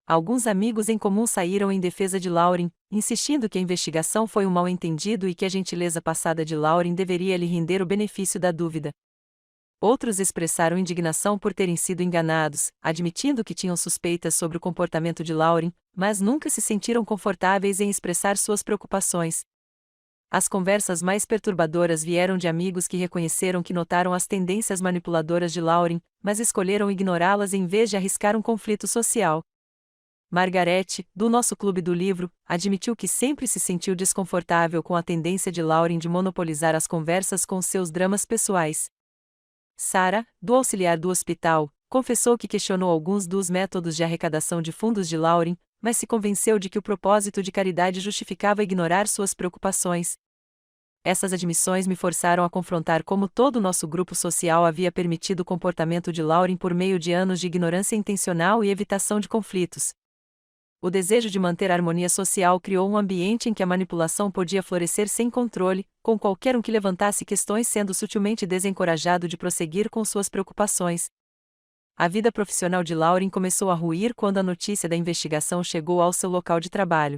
Alguns amigos em comum saíram em defesa de Lauren, insistindo que a investigação foi um mal-entendido e que a gentileza passada de Lauren deveria lhe render o benefício da dúvida. Outros expressaram indignação por terem sido enganados, admitindo que tinham suspeitas sobre o comportamento de Lauren, mas nunca se sentiram confortáveis em expressar suas preocupações. As conversas mais perturbadoras vieram de amigos que reconheceram que notaram as tendências manipuladoras de Lauren, mas escolheram ignorá-las em vez de arriscar um conflito social. Margarete, do nosso clube do livro, admitiu que sempre se sentiu desconfortável com a tendência de Lauren de monopolizar as conversas com seus dramas pessoais. Sarah, do auxiliar do hospital, confessou que questionou alguns dos métodos de arrecadação de fundos de Lauren, mas se convenceu de que o propósito de caridade justificava ignorar suas preocupações. Essas admissões me forçaram a confrontar como todo o nosso grupo social havia permitido o comportamento de Lauren por meio de anos de ignorância intencional e evitação de conflitos. O desejo de manter a harmonia social criou um ambiente em que a manipulação podia florescer sem controle, com qualquer um que levantasse questões sendo sutilmente desencorajado de prosseguir com suas preocupações. A vida profissional de Lauren começou a ruir quando a notícia da investigação chegou ao seu local de trabalho.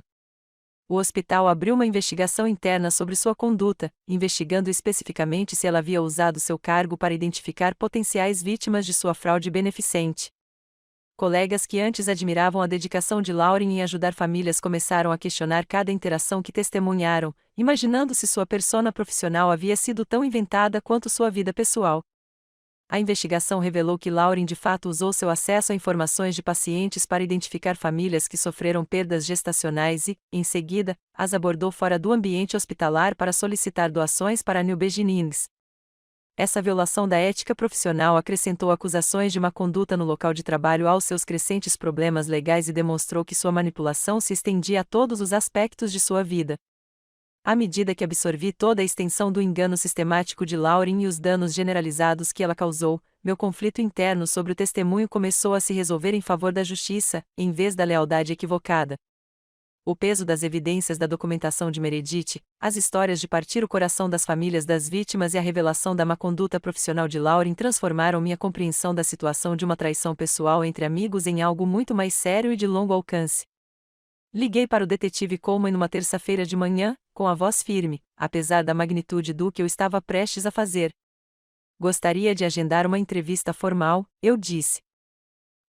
O hospital abriu uma investigação interna sobre sua conduta, investigando especificamente se ela havia usado seu cargo para identificar potenciais vítimas de sua fraude beneficente. Colegas que antes admiravam a dedicação de Lauren em ajudar famílias começaram a questionar cada interação que testemunharam, imaginando se sua persona profissional havia sido tão inventada quanto sua vida pessoal. A investigação revelou que Lauren de fato usou seu acesso a informações de pacientes para identificar famílias que sofreram perdas gestacionais e, em seguida, as abordou fora do ambiente hospitalar para solicitar doações para New Beginnings. Essa violação da ética profissional acrescentou acusações de má conduta no local de trabalho aos seus crescentes problemas legais e demonstrou que sua manipulação se estendia a todos os aspectos de sua vida. À medida que absorvi toda a extensão do engano sistemático de Lauren e os danos generalizados que ela causou, meu conflito interno sobre o testemunho começou a se resolver em favor da justiça, em vez da lealdade equivocada. O peso das evidências da documentação de Meredith, as histórias de partir o coração das famílias das vítimas e a revelação da má conduta profissional de Lauren transformaram minha compreensão da situação de uma traição pessoal entre amigos em algo muito mais sério e de longo alcance. Liguei para o detetive Coleman numa terça-feira de manhã, com a voz firme, apesar da magnitude do que eu estava prestes a fazer. Gostaria de agendar uma entrevista formal, eu disse.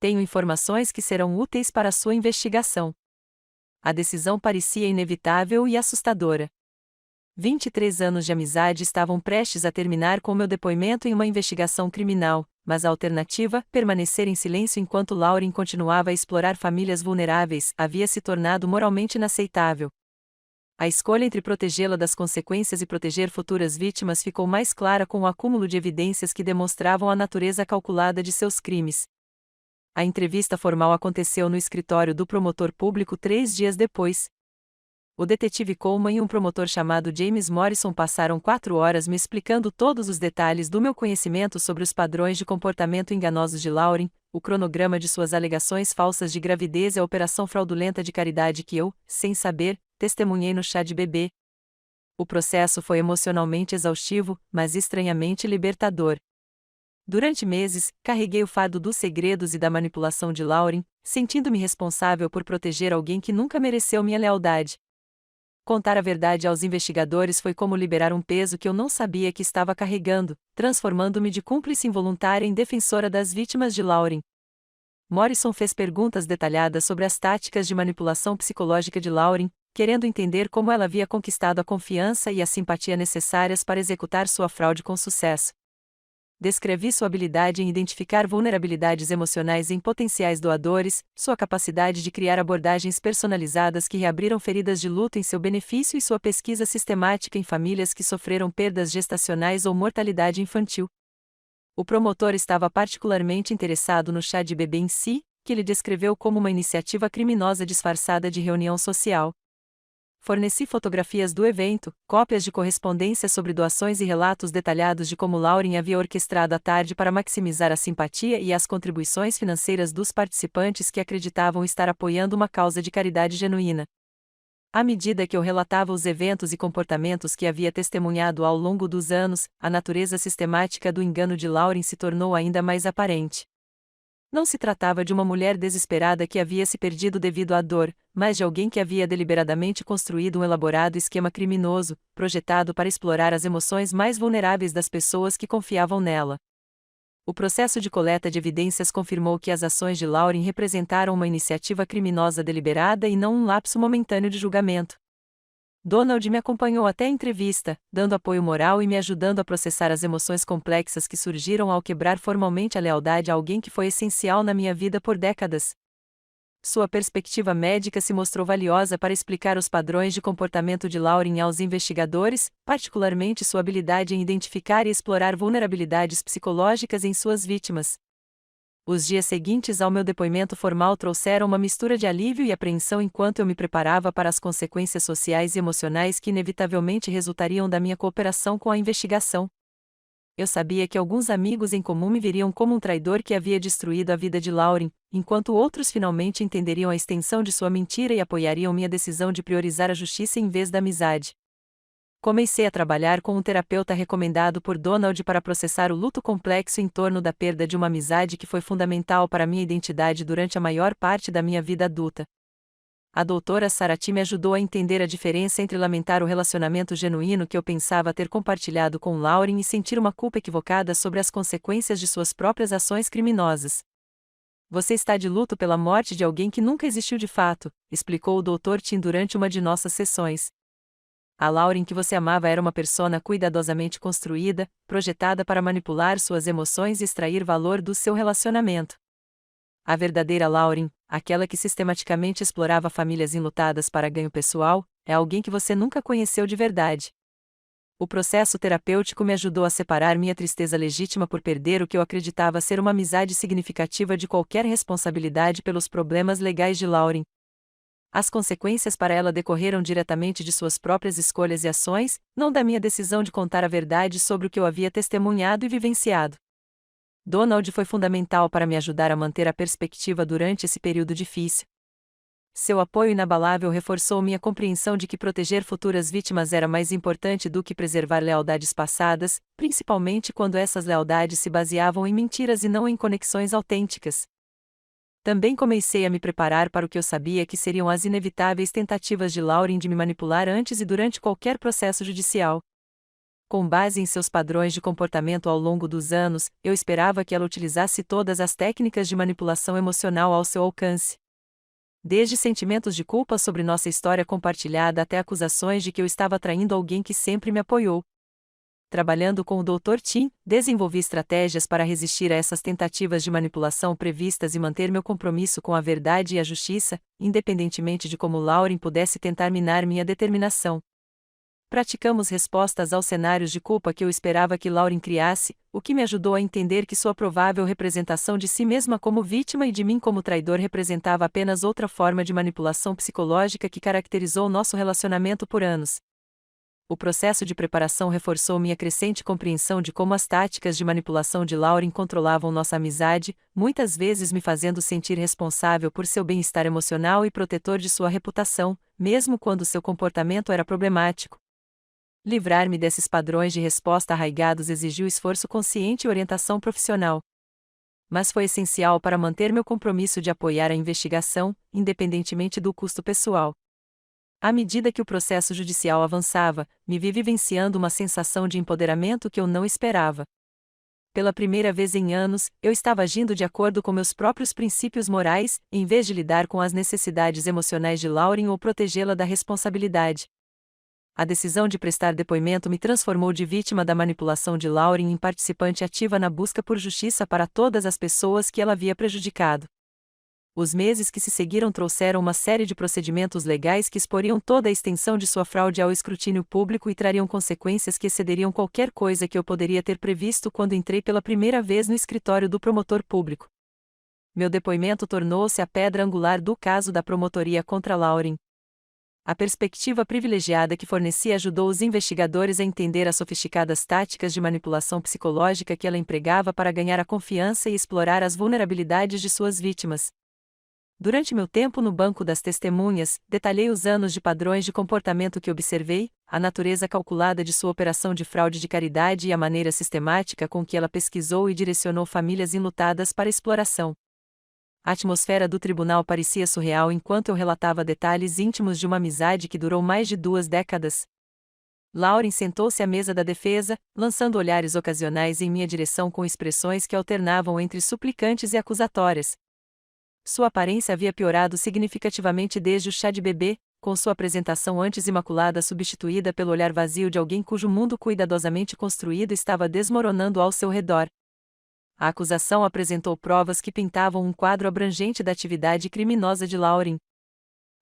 Tenho informações que serão úteis para a sua investigação. A decisão parecia inevitável e assustadora. 23 anos de amizade estavam prestes a terminar com meu depoimento em uma investigação criminal, mas a alternativa, permanecer em silêncio enquanto Lauren continuava a explorar famílias vulneráveis, havia se tornado moralmente inaceitável. A escolha entre protegê-la das consequências e proteger futuras vítimas ficou mais clara com o acúmulo de evidências que demonstravam a natureza calculada de seus crimes. A entrevista formal aconteceu no escritório do promotor público 3 dias depois. O detetive Coleman e um promotor chamado James Morrison passaram 4 horas me explicando todos os detalhes do meu conhecimento sobre os padrões de comportamento enganosos de Lauren, o cronograma de suas alegações falsas de gravidez e a operação fraudulenta de caridade que eu, sem saber, testemunhei no chá de bebê. O processo foi emocionalmente exaustivo, mas estranhamente libertador. Durante meses, carreguei o fardo dos segredos e da manipulação de Lauren, sentindo-me responsável por proteger alguém que nunca mereceu minha lealdade. Contar a verdade aos investigadores foi como liberar um peso que eu não sabia que estava carregando, transformando-me de cúmplice involuntária em defensora das vítimas de Lauren. Morrison fez perguntas detalhadas sobre as táticas de manipulação psicológica de Lauren, querendo entender como ela havia conquistado a confiança e a simpatia necessárias para executar sua fraude com sucesso. Descrevi sua habilidade em identificar vulnerabilidades emocionais em potenciais doadores, sua capacidade de criar abordagens personalizadas que reabriram feridas de luto em seu benefício e sua pesquisa sistemática em famílias que sofreram perdas gestacionais ou mortalidade infantil. O promotor estava particularmente interessado no chá de bebê em si, que ele descreveu como uma iniciativa criminosa disfarçada de reunião social. Forneci fotografias do evento, cópias de correspondência sobre doações e relatos detalhados de como Lauren havia orquestrado a tarde para maximizar a simpatia e as contribuições financeiras dos participantes que acreditavam estar apoiando uma causa de caridade genuína. À medida que eu relatava os eventos e comportamentos que havia testemunhado ao longo dos anos, a natureza sistemática do engano de Lauren se tornou ainda mais aparente. Não se tratava de uma mulher desesperada que havia se perdido devido à dor, mas de alguém que havia deliberadamente construído um elaborado esquema criminoso, projetado para explorar as emoções mais vulneráveis das pessoas que confiavam nela. O processo de coleta de evidências confirmou que as ações de Lauren representaram uma iniciativa criminosa deliberada e não um lapso momentâneo de julgamento. Donald me acompanhou até a entrevista, dando apoio moral e me ajudando a processar as emoções complexas que surgiram ao quebrar formalmente a lealdade a alguém que foi essencial na minha vida por décadas. Sua perspectiva médica se mostrou valiosa para explicar os padrões de comportamento de Lauren aos investigadores, particularmente sua habilidade em identificar e explorar vulnerabilidades psicológicas em suas vítimas. Os dias seguintes ao meu depoimento formal trouxeram uma mistura de alívio e apreensão enquanto eu me preparava para as consequências sociais e emocionais que inevitavelmente resultariam da minha cooperação com a investigação. Eu sabia que alguns amigos em comum me viriam como um traidor que havia destruído a vida de Lauren, enquanto outros finalmente entenderiam a extensão de sua mentira e apoiariam minha decisão de priorizar a justiça em vez da amizade. Comecei a trabalhar com um terapeuta recomendado por Donald para processar o luto complexo em torno da perda de uma amizade que foi fundamental para minha identidade durante a maior parte da minha vida adulta. A doutora Sarati me ajudou a entender a diferença entre lamentar o relacionamento genuíno que eu pensava ter compartilhado com Lauren e sentir uma culpa equivocada sobre as consequências de suas próprias ações criminosas. Você está de luto pela morte de alguém que nunca existiu de fato, explicou o Dr. Tim durante uma de nossas sessões. A Lauren que você amava era uma persona cuidadosamente construída, projetada para manipular suas emoções e extrair valor do seu relacionamento. A verdadeira Lauren, aquela que sistematicamente explorava famílias enlutadas para ganho pessoal, é alguém que você nunca conheceu de verdade. O processo terapêutico me ajudou a separar minha tristeza legítima por perder o que eu acreditava ser uma amizade significativa de qualquer responsabilidade pelos problemas legais de Lauren. As consequências para ela decorreram diretamente de suas próprias escolhas e ações, não da minha decisão de contar a verdade sobre o que eu havia testemunhado e vivenciado. Donald foi fundamental para me ajudar a manter a perspectiva durante esse período difícil. Seu apoio inabalável reforçou minha compreensão de que proteger futuras vítimas era mais importante do que preservar lealdades passadas, principalmente quando essas lealdades se baseavam em mentiras e não em conexões autênticas. Também comecei a me preparar para o que eu sabia que seriam as inevitáveis tentativas de Lauren de me manipular antes e durante qualquer processo judicial. Com base em seus padrões de comportamento ao longo dos anos, eu esperava que ela utilizasse todas as técnicas de manipulação emocional ao seu alcance. Desde sentimentos de culpa sobre nossa história compartilhada até acusações de que eu estava traindo alguém que sempre me apoiou. Trabalhando com o Dr. Tim, desenvolvi estratégias para resistir a essas tentativas de manipulação previstas e manter meu compromisso com a verdade e a justiça, independentemente de como Lauren pudesse tentar minar minha determinação. Praticamos respostas aos cenários de culpa que eu esperava que Lauren criasse, o que me ajudou a entender que sua provável representação de si mesma como vítima e de mim como traidor representava apenas outra forma de manipulação psicológica que caracterizou nosso relacionamento por anos. O processo de preparação reforçou minha crescente compreensão de como as táticas de manipulação de Lauren controlavam nossa amizade, muitas vezes me fazendo sentir responsável por seu bem-estar emocional e protetor de sua reputação, mesmo quando seu comportamento era problemático. Livrar-me desses padrões de resposta arraigados exigiu esforço consciente e orientação profissional. Mas foi essencial para manter meu compromisso de apoiar a investigação, independentemente do custo pessoal. À medida que o processo judicial avançava, me vi vivenciando uma sensação de empoderamento que eu não esperava. Pela primeira vez em anos, eu estava agindo de acordo com meus próprios princípios morais, em vez de lidar com as necessidades emocionais de Lauren ou protegê-la da responsabilidade. A decisão de prestar depoimento me transformou de vítima da manipulação de Lauren em participante ativa na busca por justiça para todas as pessoas que ela havia prejudicado. Os meses que se seguiram trouxeram uma série de procedimentos legais que exporiam toda a extensão de sua fraude ao escrutínio público e trariam consequências que excederiam qualquer coisa que eu poderia ter previsto quando entrei pela primeira vez no escritório do promotor público. Meu depoimento tornou-se a pedra angular do caso da promotoria contra Lauren. A perspectiva privilegiada que fornecia ajudou os investigadores a entender as sofisticadas táticas de manipulação psicológica que ela empregava para ganhar a confiança e explorar as vulnerabilidades de suas vítimas. Durante meu tempo no banco das testemunhas, detalhei os anos de padrões de comportamento que observei, a natureza calculada de sua operação de fraude de caridade e a maneira sistemática com que ela pesquisou e direcionou famílias enlutadas para exploração. A atmosfera do tribunal parecia surreal enquanto eu relatava detalhes íntimos de uma amizade que durou mais de 2 décadas. Lauren sentou-se à mesa da defesa, lançando olhares ocasionais em minha direção com expressões que alternavam entre suplicantes e acusatórias. Sua aparência havia piorado significativamente desde o chá de bebê, com sua apresentação antes imaculada substituída pelo olhar vazio de alguém cujo mundo cuidadosamente construído estava desmoronando ao seu redor. A acusação apresentou provas que pintavam um quadro abrangente da atividade criminosa de Lauren.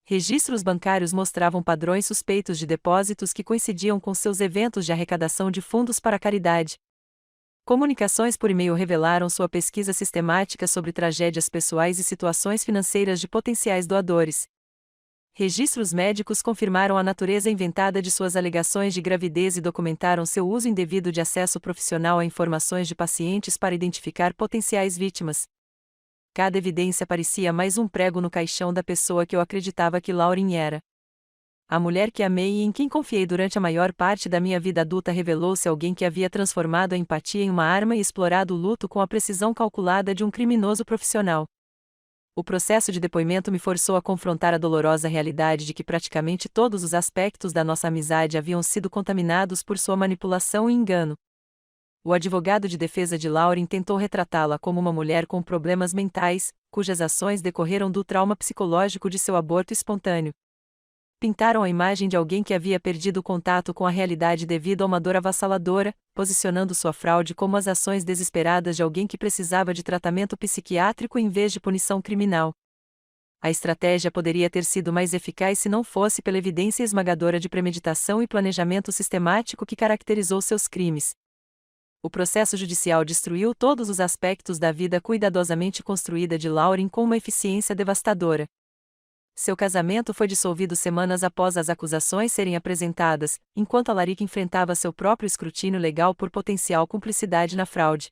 Registros bancários mostravam padrões suspeitos de depósitos que coincidiam com seus eventos de arrecadação de fundos para a caridade. Comunicações por e-mail revelaram sua pesquisa sistemática sobre tragédias pessoais e situações financeiras de potenciais doadores. Registros médicos confirmaram a natureza inventada de suas alegações de gravidez e documentaram seu uso indevido de acesso profissional a informações de pacientes para identificar potenciais vítimas. Cada evidência parecia mais um prego no caixão da pessoa que eu acreditava que Lauren era. A mulher que amei e em quem confiei durante a maior parte da minha vida adulta revelou-se alguém que havia transformado a empatia em uma arma e explorado o luto com a precisão calculada de um criminoso profissional. O processo de depoimento me forçou a confrontar a dolorosa realidade de que praticamente todos os aspectos da nossa amizade haviam sido contaminados por sua manipulação e engano. O advogado de defesa de Lauren tentou retratá-la como uma mulher com problemas mentais, cujas ações decorreram do trauma psicológico de seu aborto espontâneo. Pintaram a imagem de alguém que havia perdido o contato com a realidade devido a uma dor avassaladora, posicionando sua fraude como as ações desesperadas de alguém que precisava de tratamento psiquiátrico em vez de punição criminal. A estratégia poderia ter sido mais eficaz se não fosse pela evidência esmagadora de premeditação e planejamento sistemático que caracterizou seus crimes. O processo judicial destruiu todos os aspectos da vida cuidadosamente construída de Lauren com uma eficiência devastadora. Seu casamento foi dissolvido semanas após as acusações serem apresentadas, enquanto Alaric enfrentava seu próprio escrutínio legal por potencial cumplicidade na fraude.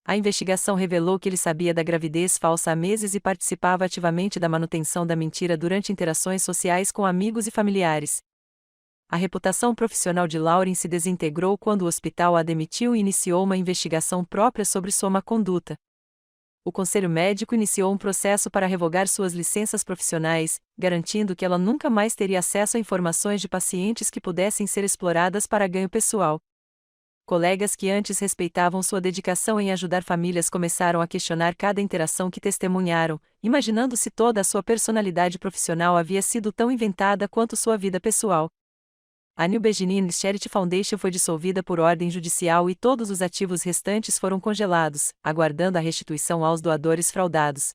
A investigação revelou que ele sabia da gravidez falsa há meses e participava ativamente da manutenção da mentira durante interações sociais com amigos e familiares. A reputação profissional de Lauren se desintegrou quando o hospital a demitiu e iniciou uma investigação própria sobre sua má conduta. O conselho médico iniciou um processo para revogar suas licenças profissionais, garantindo que ela nunca mais teria acesso a informações de pacientes que pudessem ser exploradas para ganho pessoal. Colegas que antes respeitavam sua dedicação em ajudar famílias começaram a questionar cada interação que testemunharam, imaginando se toda a sua personalidade profissional havia sido tão inventada quanto sua vida pessoal. A New Beginnings Charity Foundation foi dissolvida por ordem judicial e todos os ativos restantes foram congelados, aguardando a restituição aos doadores fraudados.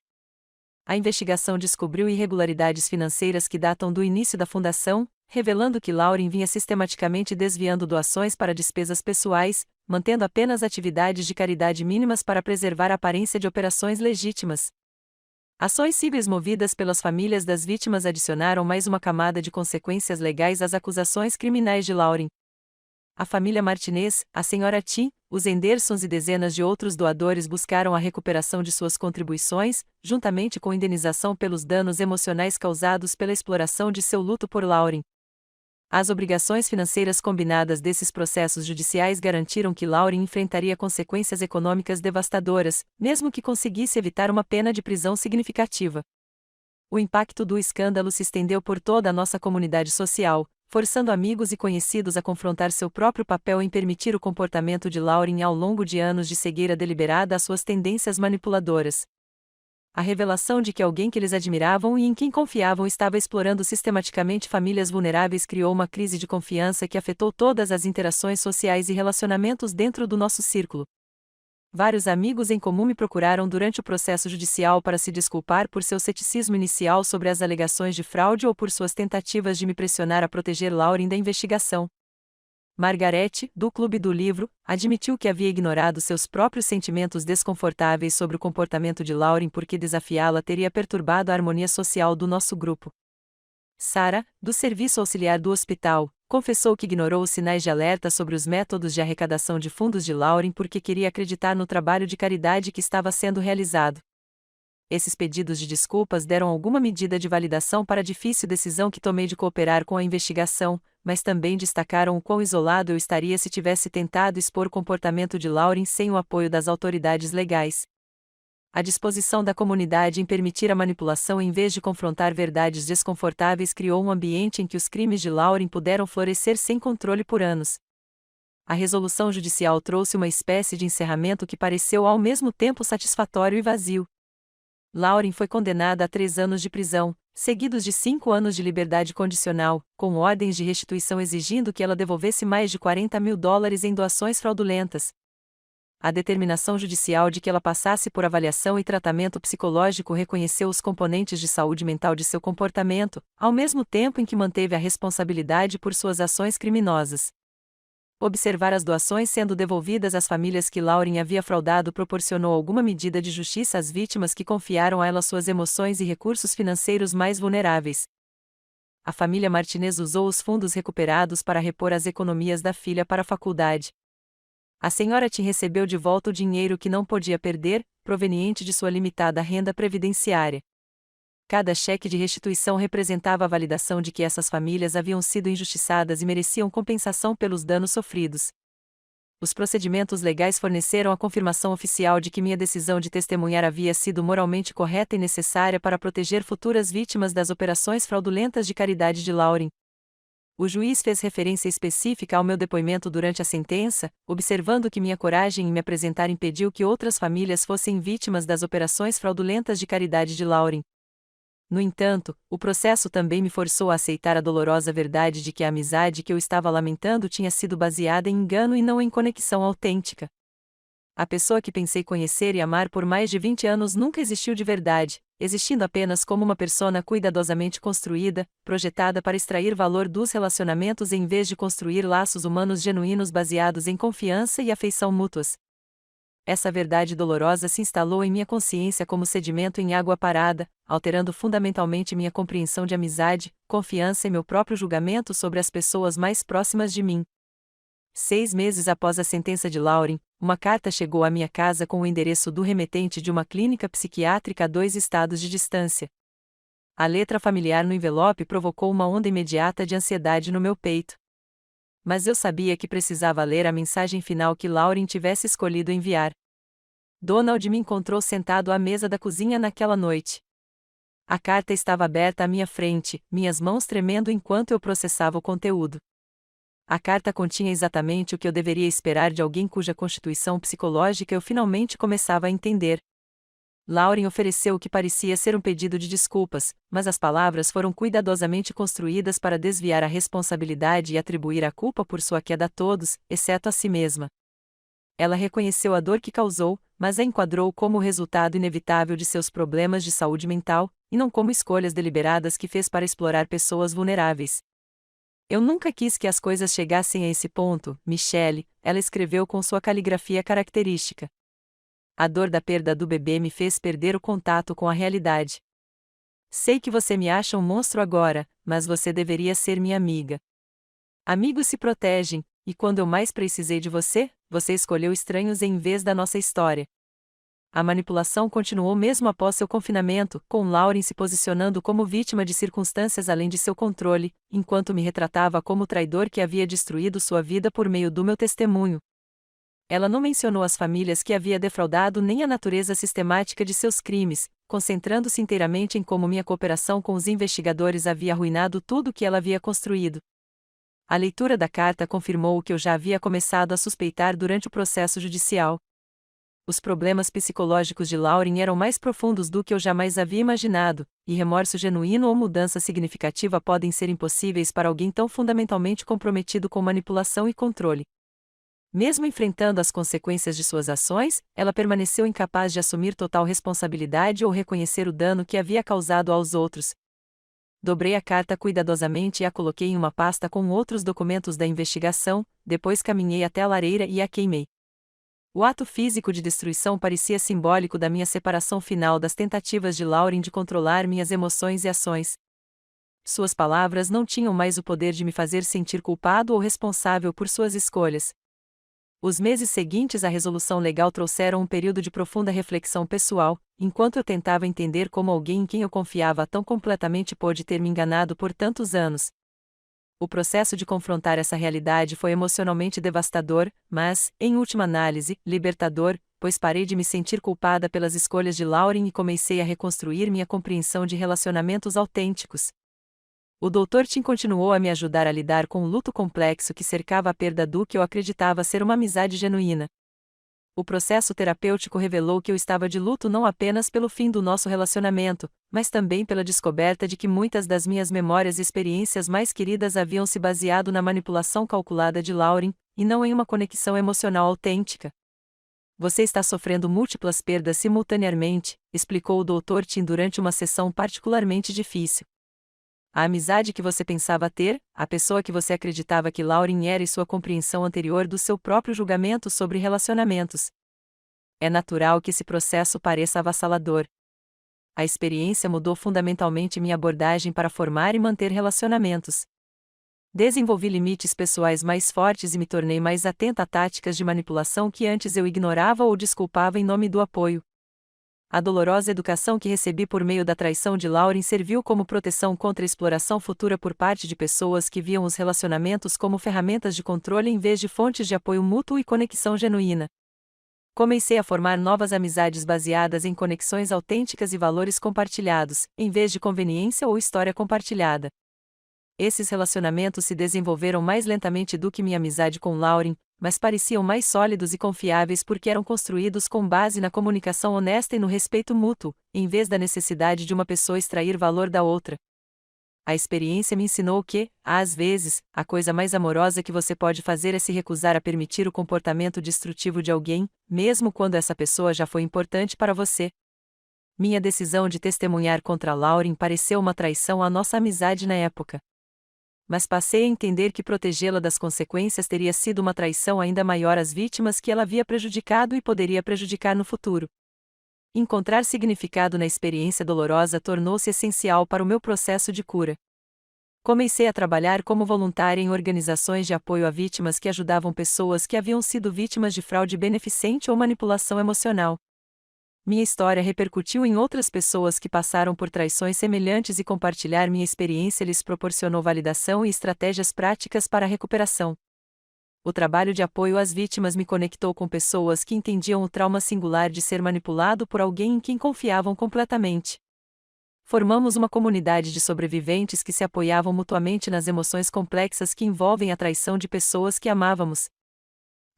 A investigação descobriu irregularidades financeiras que datam do início da fundação, revelando que Lauren vinha sistematicamente desviando doações para despesas pessoais, mantendo apenas atividades de caridade mínimas para preservar a aparência de operações legítimas. Ações cíveis movidas pelas famílias das vítimas adicionaram mais uma camada de consequências legais às acusações criminais de Lauren. A família Martinez, a senhora T, os Hendersons e dezenas de outros doadores buscaram a recuperação de suas contribuições, juntamente com indenização pelos danos emocionais causados pela exploração de seu luto por Lauren. As obrigações financeiras combinadas desses processos judiciais garantiram que Lauren enfrentaria consequências econômicas devastadoras, mesmo que conseguisse evitar uma pena de prisão significativa. O impacto do escândalo se estendeu por toda a nossa comunidade social, forçando amigos e conhecidos a confrontar seu próprio papel em permitir o comportamento de Lauren ao longo de anos de cegueira deliberada às suas tendências manipuladoras. A revelação de que alguém que eles admiravam e em quem confiavam estava explorando sistematicamente famílias vulneráveis criou uma crise de confiança que afetou todas as interações sociais e relacionamentos dentro do nosso círculo. Vários amigos em comum me procuraram durante o processo judicial para se desculpar por seu ceticismo inicial sobre as alegações de fraude ou por suas tentativas de me pressionar a proteger Lauren da investigação. Margarete, do Clube do Livro, admitiu que havia ignorado seus próprios sentimentos desconfortáveis sobre o comportamento de Lauren porque desafiá-la teria perturbado a harmonia social do nosso grupo. Sarah, do Serviço Auxiliar do Hospital, confessou que ignorou os sinais de alerta sobre os métodos de arrecadação de fundos de Lauren porque queria acreditar no trabalho de caridade que estava sendo realizado. Esses pedidos de desculpas deram alguma medida de validação para a difícil decisão que tomei de cooperar com a investigação, mas também destacaram o quão isolado eu estaria se tivesse tentado expor o comportamento de Lauren sem o apoio das autoridades legais. A disposição da comunidade em permitir a manipulação em vez de confrontar verdades desconfortáveis criou um ambiente em que os crimes de Lauren puderam florescer sem controle por anos. A resolução judicial trouxe uma espécie de encerramento que pareceu ao mesmo tempo satisfatório e vazio. Lauren foi condenada a 3 anos de prisão, seguidos de 5 anos de liberdade condicional, com ordens de restituição exigindo que ela devolvesse mais de $40 mil em doações fraudulentas. A determinação judicial de que ela passasse por avaliação e tratamento psicológico reconheceu os componentes de saúde mental de seu comportamento, ao mesmo tempo em que manteve a responsabilidade por suas ações criminosas. Observar as doações sendo devolvidas às famílias que Lauren havia fraudado proporcionou alguma medida de justiça às vítimas que confiaram a ela suas emoções e recursos financeiros mais vulneráveis. A família Martinez usou os fundos recuperados para repor as economias da filha para a faculdade. A senhora Tim recebeu de volta o dinheiro que não podia perder, proveniente de sua limitada renda previdenciária. Cada cheque de restituição representava a validação de que essas famílias haviam sido injustiçadas e mereciam compensação pelos danos sofridos. Os procedimentos legais forneceram a confirmação oficial de que minha decisão de testemunhar havia sido moralmente correta e necessária para proteger futuras vítimas das operações fraudulentas de caridade de Lauren. O juiz fez referência específica ao meu depoimento durante a sentença, observando que minha coragem em me apresentar impediu que outras famílias fossem vítimas das operações fraudulentas de caridade de Lauren. No entanto, o processo também me forçou a aceitar a dolorosa verdade de que a amizade que eu estava lamentando tinha sido baseada em engano e não em conexão autêntica. A pessoa que pensei conhecer e amar por mais de 20 anos nunca existiu de verdade, existindo apenas como uma persona cuidadosamente construída, projetada para extrair valor dos relacionamentos em vez de construir laços humanos genuínos baseados em confiança e afeição mútuas. Essa verdade dolorosa se instalou em minha consciência como sedimento em água parada, alterando fundamentalmente minha compreensão de amizade, confiança e meu próprio julgamento sobre as pessoas mais próximas de mim. 6 meses após a sentença de Lauren, uma carta chegou à minha casa com o endereço do remetente de uma clínica psiquiátrica a 2 estados de distância. A letra familiar no envelope provocou uma onda imediata de ansiedade no meu peito. Mas eu sabia que precisava ler a mensagem final que Lauren tivesse escolhido enviar. Donald me encontrou sentado à mesa da cozinha naquela noite. A carta estava aberta à minha frente, minhas mãos tremendo enquanto eu processava o conteúdo. A carta continha exatamente o que eu deveria esperar de alguém cuja constituição psicológica eu finalmente começava a entender. Lauren ofereceu o que parecia ser um pedido de desculpas, mas as palavras foram cuidadosamente construídas para desviar a responsabilidade e atribuir a culpa por sua queda a todos, exceto a si mesma. Ela reconheceu a dor que causou, mas a enquadrou como o resultado inevitável de seus problemas de saúde mental, e não como escolhas deliberadas que fez para explorar pessoas vulneráveis. Eu nunca quis que as coisas chegassem a esse ponto, Michelle, ela escreveu com sua caligrafia característica. A dor da perda do bebê me fez perder o contato com a realidade. Sei que você me acha um monstro agora, mas você deveria ser minha amiga. Amigos se protegem, e quando eu mais precisei de você, você escolheu estranhos em vez da nossa história. A manipulação continuou mesmo após seu confinamento, com Lauren se posicionando como vítima de circunstâncias além de seu controle, enquanto me retratava como o traidor que havia destruído sua vida por meio do meu testemunho. Ela não mencionou as famílias que havia defraudado nem a natureza sistemática de seus crimes, concentrando-se inteiramente em como minha cooperação com os investigadores havia arruinado tudo o que ela havia construído. A leitura da carta confirmou o que eu já havia começado a suspeitar durante o processo judicial. Os problemas psicológicos de Lauren eram mais profundos do que eu jamais havia imaginado, e remorso genuíno ou mudança significativa podem ser impossíveis para alguém tão fundamentalmente comprometido com manipulação e controle. Mesmo enfrentando as consequências de suas ações, ela permaneceu incapaz de assumir total responsabilidade ou reconhecer o dano que havia causado aos outros. Dobrei a carta cuidadosamente e a coloquei em uma pasta com outros documentos da investigação, depois caminhei até a lareira e a queimei. O ato físico de destruição parecia simbólico da minha separação final das tentativas de Lauren de controlar minhas emoções e ações. Suas palavras não tinham mais o poder de me fazer sentir culpado ou responsável por suas escolhas. Os meses seguintes à resolução legal trouxeram um período de profunda reflexão pessoal, enquanto eu tentava entender como alguém em quem eu confiava tão completamente pôde ter me enganado por tantos anos. O processo de confrontar essa realidade foi emocionalmente devastador, mas, em última análise, libertador, pois parei de me sentir culpada pelas escolhas de Lauren e comecei a reconstruir minha compreensão de relacionamentos autênticos. O Dr. Tim continuou a me ajudar a lidar com o luto complexo que cercava a perda do que eu acreditava ser uma amizade genuína. O processo terapêutico revelou que eu estava de luto não apenas pelo fim do nosso relacionamento, mas também pela descoberta de que muitas das minhas memórias e experiências mais queridas haviam se baseado na manipulação calculada de Lauren, e não em uma conexão emocional autêntica. Você está sofrendo múltiplas perdas simultaneamente, explicou o Dr. Tim durante uma sessão particularmente difícil. A amizade que você pensava ter, a pessoa que você acreditava que Lauren era e sua compreensão anterior do seu próprio julgamento sobre relacionamentos. É natural que esse processo pareça avassalador. A experiência mudou fundamentalmente minha abordagem para formar e manter relacionamentos. Desenvolvi limites pessoais mais fortes e me tornei mais atenta a táticas de manipulação que antes eu ignorava ou desculpava em nome do apoio. A dolorosa educação que recebi por meio da traição de Lauren serviu como proteção contra a exploração futura por parte de pessoas que viam os relacionamentos como ferramentas de controle em vez de fontes de apoio mútuo e conexão genuína. Comecei a formar novas amizades baseadas em conexões autênticas e valores compartilhados, em vez de conveniência ou história compartilhada. Esses relacionamentos se desenvolveram mais lentamente do que minha amizade com Lauren, mas pareciam mais sólidos e confiáveis porque eram construídos com base na comunicação honesta e no respeito mútuo, em vez da necessidade de uma pessoa extrair valor da outra. A experiência me ensinou que, às vezes, a coisa mais amorosa que você pode fazer é se recusar a permitir o comportamento destrutivo de alguém, mesmo quando essa pessoa já foi importante para você. Minha decisão de testemunhar contra Lauren pareceu uma traição à nossa amizade na época. Mas passei a entender que protegê-la das consequências teria sido uma traição ainda maior às vítimas que ela havia prejudicado e poderia prejudicar no futuro. Encontrar significado na experiência dolorosa tornou-se essencial para o meu processo de cura. Comecei a trabalhar como voluntária em organizações de apoio a vítimas que ajudavam pessoas que haviam sido vítimas de fraude beneficente ou manipulação emocional. Minha história repercutiu em outras pessoas que passaram por traições semelhantes e compartilhar minha experiência lhes proporcionou validação e estratégias práticas para a recuperação. O trabalho de apoio às vítimas me conectou com pessoas que entendiam o trauma singular de ser manipulado por alguém em quem confiavam completamente. Formamos uma comunidade de sobreviventes que se apoiavam mutuamente nas emoções complexas que envolvem a traição de pessoas que amávamos.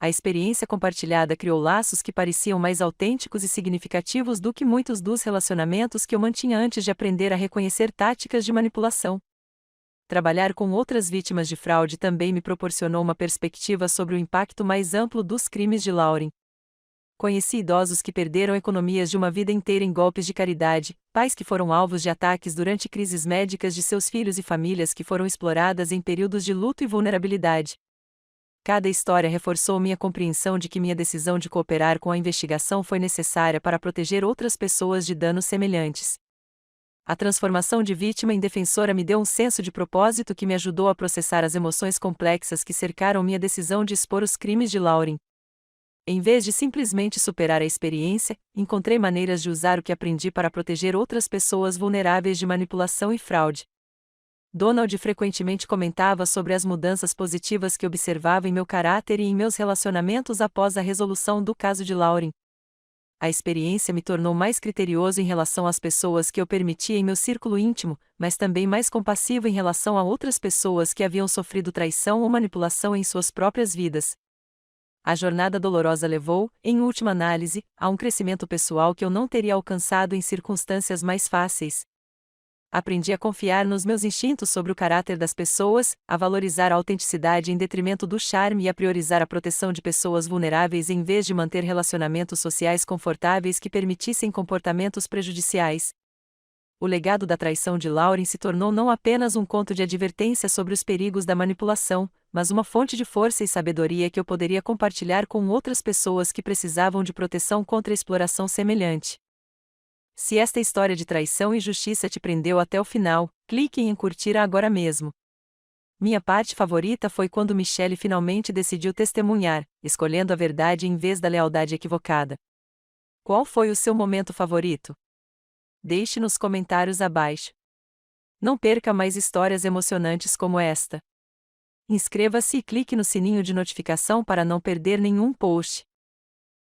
A experiência compartilhada criou laços que pareciam mais autênticos e significativos do que muitos dos relacionamentos que eu mantinha antes de aprender a reconhecer táticas de manipulação. Trabalhar com outras vítimas de fraude também me proporcionou uma perspectiva sobre o impacto mais amplo dos crimes de Lauren. Conheci idosos que perderam economias de uma vida inteira em golpes de caridade, pais que foram alvos de ataques durante crises médicas de seus filhos e famílias que foram exploradas em períodos de luto e vulnerabilidade. Cada história reforçou minha compreensão de que minha decisão de cooperar com a investigação foi necessária para proteger outras pessoas de danos semelhantes. A transformação de vítima em defensora me deu um senso de propósito que me ajudou a processar as emoções complexas que cercaram minha decisão de expor os crimes de Lauren. Em vez de simplesmente superar a experiência, encontrei maneiras de usar o que aprendi para proteger outras pessoas vulneráveis de manipulação e fraude. Donald frequentemente comentava sobre as mudanças positivas que observava em meu caráter e em meus relacionamentos após a resolução do caso de Lauren. A experiência me tornou mais criterioso em relação às pessoas que eu permitia em meu círculo íntimo, mas também mais compassivo em relação a outras pessoas que haviam sofrido traição ou manipulação em suas próprias vidas. A jornada dolorosa levou, em última análise, a um crescimento pessoal que eu não teria alcançado em circunstâncias mais fáceis. Aprendi a confiar nos meus instintos sobre o caráter das pessoas, a valorizar a autenticidade em detrimento do charme e a priorizar a proteção de pessoas vulneráveis em vez de manter relacionamentos sociais confortáveis que permitissem comportamentos prejudiciais. O legado da traição de Lauren se tornou não apenas um conto de advertência sobre os perigos da manipulação, mas uma fonte de força e sabedoria que eu poderia compartilhar com outras pessoas que precisavam de proteção contra a exploração semelhante. Se esta história de traição e justiça te prendeu até o final, clique em curtir agora mesmo. Minha parte favorita foi quando Michelle finalmente decidiu testemunhar, escolhendo a verdade em vez da lealdade equivocada. Qual foi o seu momento favorito? Deixe nos comentários abaixo. Não perca mais histórias emocionantes como esta. Inscreva-se e clique no sininho de notificação para não perder nenhum post.